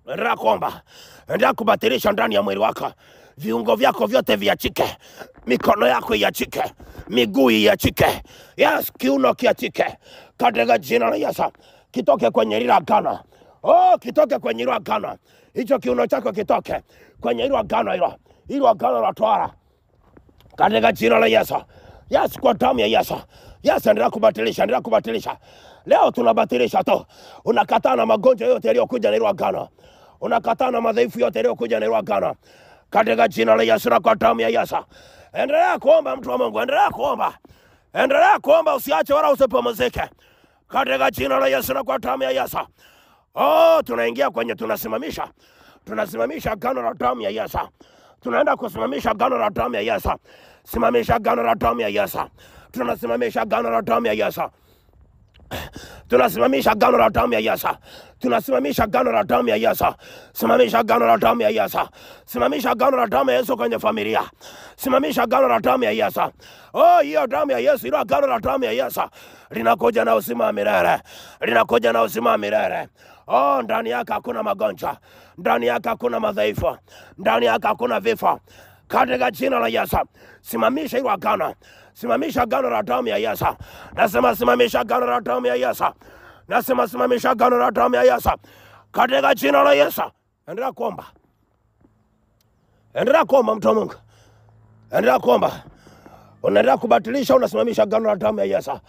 Endelea kuomba. Endelea kubatilisha ndani ya mwili wako. Viungo vyako vyote viachike. Mikono yako iachike. Miguu iachike. Yes, kiuno kiachike. Katika jina la Yesu. Kitoke kwenye lile agano. Oh, kitoke kwenye lile agano. Hicho kiuno chako kitoke kwenye lile agano hilo. Hilo agano la tohara. Katika jina la Yesu. Yes, kwa damu ya Yesu. Yes, endelea kubatilisha, endelea kubatilisha. Leo tunabatilisha tu. Unakataa na magonjwa yote yaliyokuja na hilo agano. Unakataa na madhaifu yote yaliyokuja na hilo agano. Katika jina la Yesu na kwa damu ya Yesu. Endelea kuomba mtu wa Mungu, endelea kuomba. Endelea kuomba, usiache wala usipumzike. Katika jina la Yesu na kwa damu ya Yesu. Oh, tunaingia kwenye tunasimamisha agano la damu ya Yesu. Tunaenda kusimamisha agano la damu ya Yesu. Simamisha agano la damu ya Yesu. Tunasimamisha agano la damu ya Yesu. Tunasimamisha agano la damu ya Yesu. Tunasimamisha agano la damu ya Yesu. Simamisha agano la damu ya Yesu. Simamisha agano la damu ya Yesu kwenye familia. Simamisha agano la damu ya Yesu. Oh, hiyo damu ya Yesu, hilo agano la damu ya Yesu linakuja na uzima wa milele. Linakuja na uzima wa milele. Oh, ndani yake hakuna magonjwa. Ndani yake hakuna madhaifu. Ndani yake hakuna vifo. Katika jina la Yesu. Simamisha hilo agano. Simamisha agano la damu ya Yesu. Nasema simamisha agano la damu ya Yesu. Nasema simamisha agano la damu ya Yesu. Katika jina la Yesu. Endelea kuomba. Endelea kuomba mtu wa Mungu. Endelea kuomba. Unaendelea kubatilisha, unasimamisha agano la damu ya Yesu.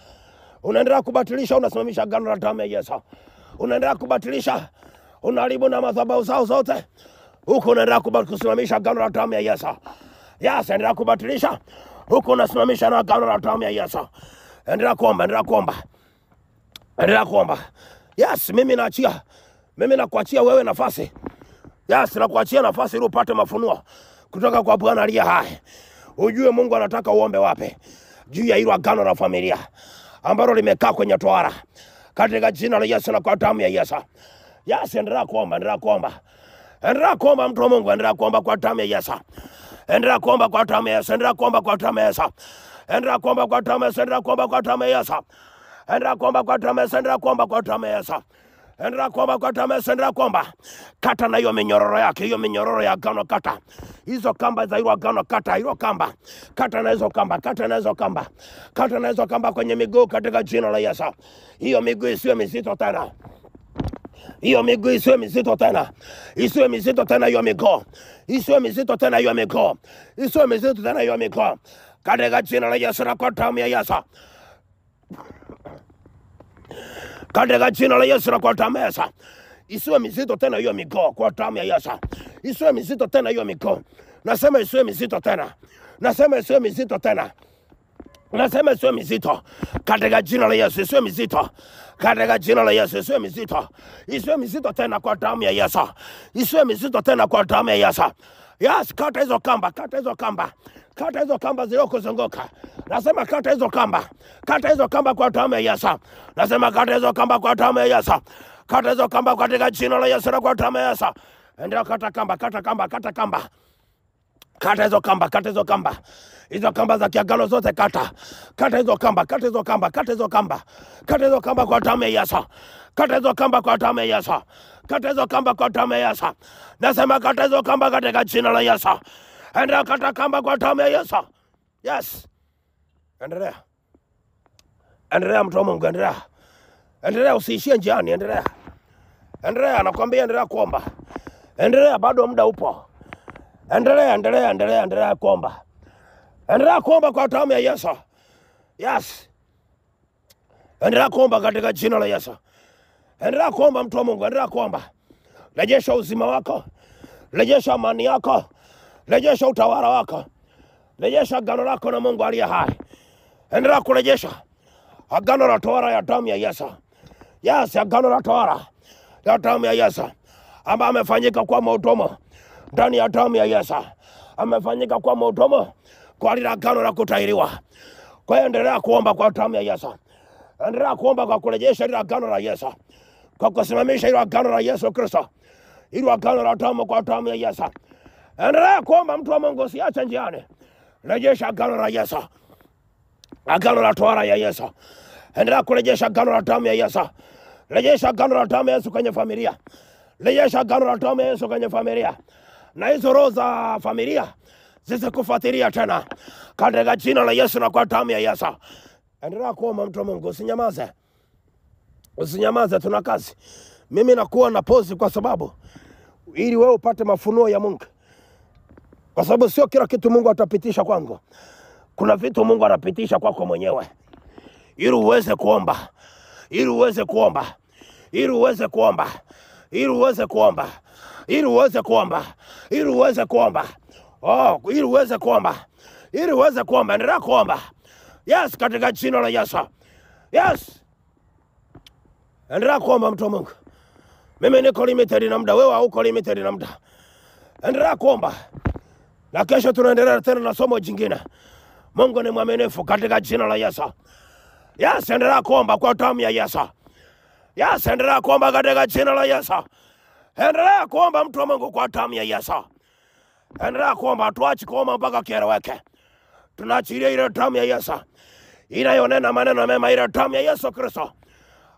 Unaendelea kubatilisha, unasimamisha agano la damu ya Yesu. Unaendelea kubatilisha, unaharibu na madhabahu zao zote. Huko unaendelea kusimamisha agano la damu ya Yesu. Yes, endelea kubatilisha. Huko unasimamisha na agano la damu ya Yesu. Endelea kuomba, endelea kuomba. Endelea kuomba. Yes, mimi naachia. Mimi nakuachia wewe nafasi. Yes, nakuachia nafasi ili upate mafunuo kutoka kwa Bwana aliye hai. Ujue Mungu anataka uombe wapi juu ya hilo agano la familia ambalo limekaa kwenye tohara. Katika jina la Yesu na kwa damu ya Yesu. Yes, endelea kuomba, endelea kuomba. Endelea kuomba mtu wa Mungu, endelea kuomba kwa damu ya Yesu. Endelea kuomba kwa damu ya Yesu, endelea kuomba kwa damu ya Yesu. Endelea kuomba kwa damu ya Yesu, endelea kuomba kwa damu ya Yesu. Endelea kuomba kwa damu ya Yesu, endelea kuomba kwa damu ya Yesu. Endelea kuomba kwa damu ya Yesu, endelea kuomba. Kata na hiyo minyororo yake, hiyo minyororo ya agano kata. Hizo kamba za hilo agano kata, hilo kamba. Kata na hizo kamba, kata na hizo kamba. Kata na hizo kamba kwenye miguu katika jina la Yesu. Hiyo miguu isiwe mizito tena. Hiyo miguu isiwe mizito tena. Isiwe mizito tena hiyo miguu. Isiwe mizito tena hiyo miguu. Isiwe mizito tena hiyo miguu. Katika jina la Yesu na kwa damu ya Yesu. Katika jina la Yesu na kwa damu ya Yesu. Isiwe mizito tena hiyo miguu kwa damu ya Yesu. Isiwe mizito tena hiyo miguu. Nasema isiwe mizito tena. Nasema isiwe mizito tena. Nasema isiwe mizito. Katika jina la Yesu isiwe mizito. Katika jina la Yesu isiwe mizito. Isiwe mizito tena kwa damu ya Yesu. Isiwe mizito tena kwa damu ya Yesu. Yes, kata hizo kamba, kata hizo kamba. Kata hizo kamba zilizokuzunguka. Nasema kata hizo kamba. Kata hizo kamba kwa damu ya Yesu. Nasema kata hizo kamba kwa damu ya Yesu. Kata hizo kamba katika jina la Yesu na kwa damu ya Yesu. Endelea kata kamba, kata kamba, kata kamba. Kata hizo kamba, kata hizo kamba. Hizo kamba za kiagano zote kata. Kata hizo kamba, kata hizo kamba, kata hizo kamba. Kata hizo kamba kwa damu ya Yesu. Kata hizo kamba kwa damu ya Yesu. Kata hizo kamba kwa damu ya Yesu. Nasema kata hizo kamba katika jina la Yesu. Endelea kata kamba kwa damu ya Yesu. Yes. Endelea. Endelea mtu wa Mungu, endelea. Endelea, usiishie njiani, endelea. Endelea, nakwambia endelea kuomba. Endelea, bado muda upo. Endelea, endelea, endelea, endelea kuomba. Endelea kuomba kwa damu ya Yesu. Yes. Endelea kuomba katika jina la Yesu. Endelea kuomba mtu wa Mungu, endelea kuomba. Rejesha uzima wako. Rejesha amani yako. Rejesha utawala wako. Rejesha agano lako na Mungu aliye hai. Endelea kurejesha agano la tohara ya damu ya Yesu. Yes, agano la tohara ya damu ya Yesu ambayo amefanyika kwa mautomo ndani ya damu ya Yesu. Amefanyika kwa mautomo kwa lile agano la kutahiriwa. Kwa hiyo endelea kuomba kwa damu ya Yesu. Endelea kuomba kwa kurejesha lile agano la Yesu. Kwa kusimamisha lile agano la Yesu Kristo. Ile agano la damu kwa damu ya Yesu. Endelea kuomba mtu wa Mungu, usiache njiani. Rejesha agano la Yesu. Agano la tohara ya Yesu. Endelea kurejesha agano la damu ya Yesu. Rejesha agano la damu ya Yesu kwenye familia. Rejesha agano la damu ya Yesu kwenye familia. Na hizo roho za familia zisikufuatilia tena. Katika jina la Yesu na kwa damu ya Yesu. Endelea kuomba mtu wa Mungu, usinyamaze. Usinyamaze, tuna kazi. Mimi nakuwa na pause kwa sababu ili wewe upate mafunuo ya Mungu. Kwa sababu sio kila kitu Mungu atapitisha kwangu. Kuna vitu Mungu anapitisha kwako mwenyewe. Ili uweze kuomba. Ili uweze kuomba. Ili uweze kuomba. Ili uweze kuomba. Ili uweze kuomba. Ili uweze kuomba. Oh, ili uweze kuomba. Ili uweze kuomba. Endelea kuomba. Yes, katika jina la Yesu. Yes. Endelea kuomba mtu wa Mungu. Mimi niko limited na muda, wewe hauko limited na muda. Endelea kuomba. Na kesho tunaendelea tena na somo jingine. Mungu ni mwaminifu katika jina la Yesu. Yes, endelea kuomba kwa damu ya Yesu. Yes, endelea kuomba katika jina la Yesu. Endelea kuomba mtu wa Mungu kwa damu ya Yesu. Endelea kuomba, tuache kuomba mpaka kieleweke. Tunaachilia ile damu ya Yesu inayonena maneno mema, ile damu ya Yesu Kristo,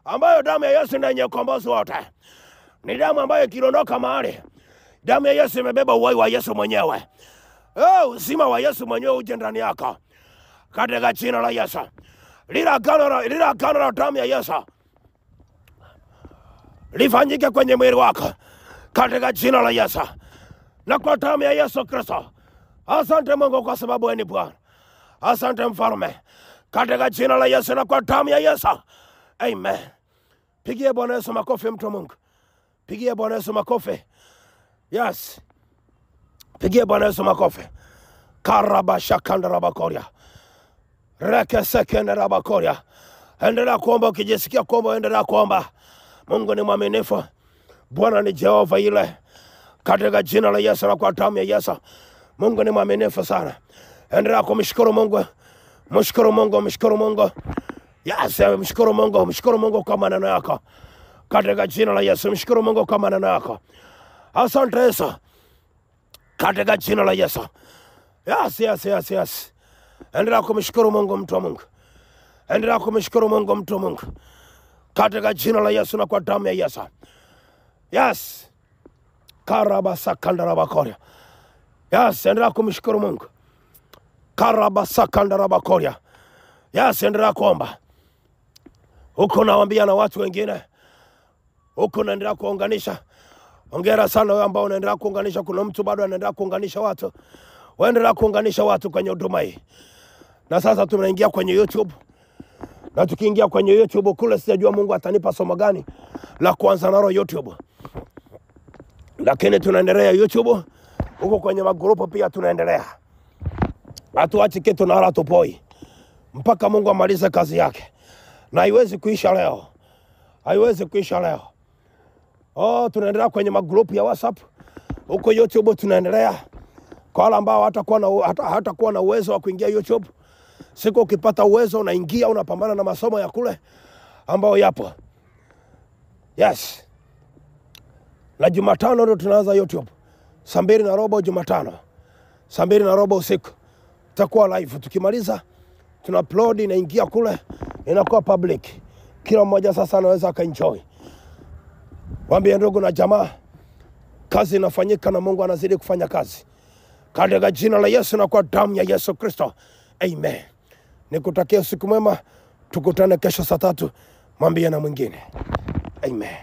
ambayo damu ya Yesu ndio yenye ukombozi wote. Ni damu ambayo ikiondoka mahali, damu ya Yesu imebeba uhai wa Yesu mwenyewe. Uzima wa Yesu mwenyewe uje ndani yako. Katika jina la Yesu. Lila agano la damu ya Yesu lifanyike kwenye mwili wako. Katika jina la Yesu. Na kwa damu ya Yesu Kristo. Asante Mungu kwa sababu wewe ni Bwana. Asante mfalme. Katika jina la Yesu na kwa damu ya Yesu. Amen. Pigie Bwana Yesu makofi mtu wa Mungu. Pigie Bwana Yesu makofi. Yes. Pigie Bwana Yesu makofi. Karabasha kandarabakoria. Reke sekende rabakoria. Endelea kuomba, ukijisikia kuomba endelea kuomba. Mungu ni mwaminifu. Bwana ni Jehova ile. Katika jina la Yesu na kwa damu ya Yesu. Mungu ni mwaminifu sana. Endelea kumshukuru Mungu. Mshukuru Mungu, mshukuru Mungu. Yes, mshukuru Mungu, mshukuru Mungu kwa maneno yako. Katika jina la Yesu, mshukuru Mungu kwa maneno yako. Asante Yesu. Katika jina la Yesu. Yes. Endelea kumshukuru Mungu mtu wa Mungu. Endelea kumshukuru Mungu mtu wa Mungu. Katika jina la Yesu na kwa damu ya Yesu. Yes. Karabasa kandarabakoria. Yes, endelea kumshukuru Mungu. Karabasa kandarabakoria. Yes, endelea kuomba. Huko nawaambia na watu wengine. Huko naendelea kuunganisha. Hongera sana wewe ambao unaendelea kuunganisha. Kuna mtu bado anaendelea kuunganisha watu. Waendelea kuunganisha watu kwenye huduma hii. Na sasa tunaingia kwenye YouTube. Na tukiingia kwenye YouTube kule sijajua Mungu atanipa somo gani la kuanza nalo YouTube. Lakini tunaendelea YouTube. Huko kwenye magrupu pia tunaendelea. Hatuachi kitu na wala tupoi. Mpaka Mungu amalize kazi yake. Na haiwezi kuisha leo. Haiwezi kuisha leo. Tunaendelea kwenye magrupu ya WhatsApp. Huko YouTube tunaendelea. Kwa wale ambao hatakuwa na uwezo wa kuingia YouTube, siku ukipata uwezo unaingia, unapambana na masomo ya kule ambao yapo. Yes. Na Jumatano ndio tunaanza YouTube. 2:30 Jumatano. 2:30 usiku. Tutakuwa live. Tukimaliza tuna upload, inaingia kule, inakuwa public. Kila mmoja sasa anaweza akaenjoy. Waambie ndugu na jamaa, kazi inafanyika na Mungu anazidi kufanya kazi. Katika jina la Yesu na kwa damu ya Yesu Kristo. Amen. Nikutakia usiku mwema. Tukutane kesho saa 3. Mwambie na mwingine. Amen.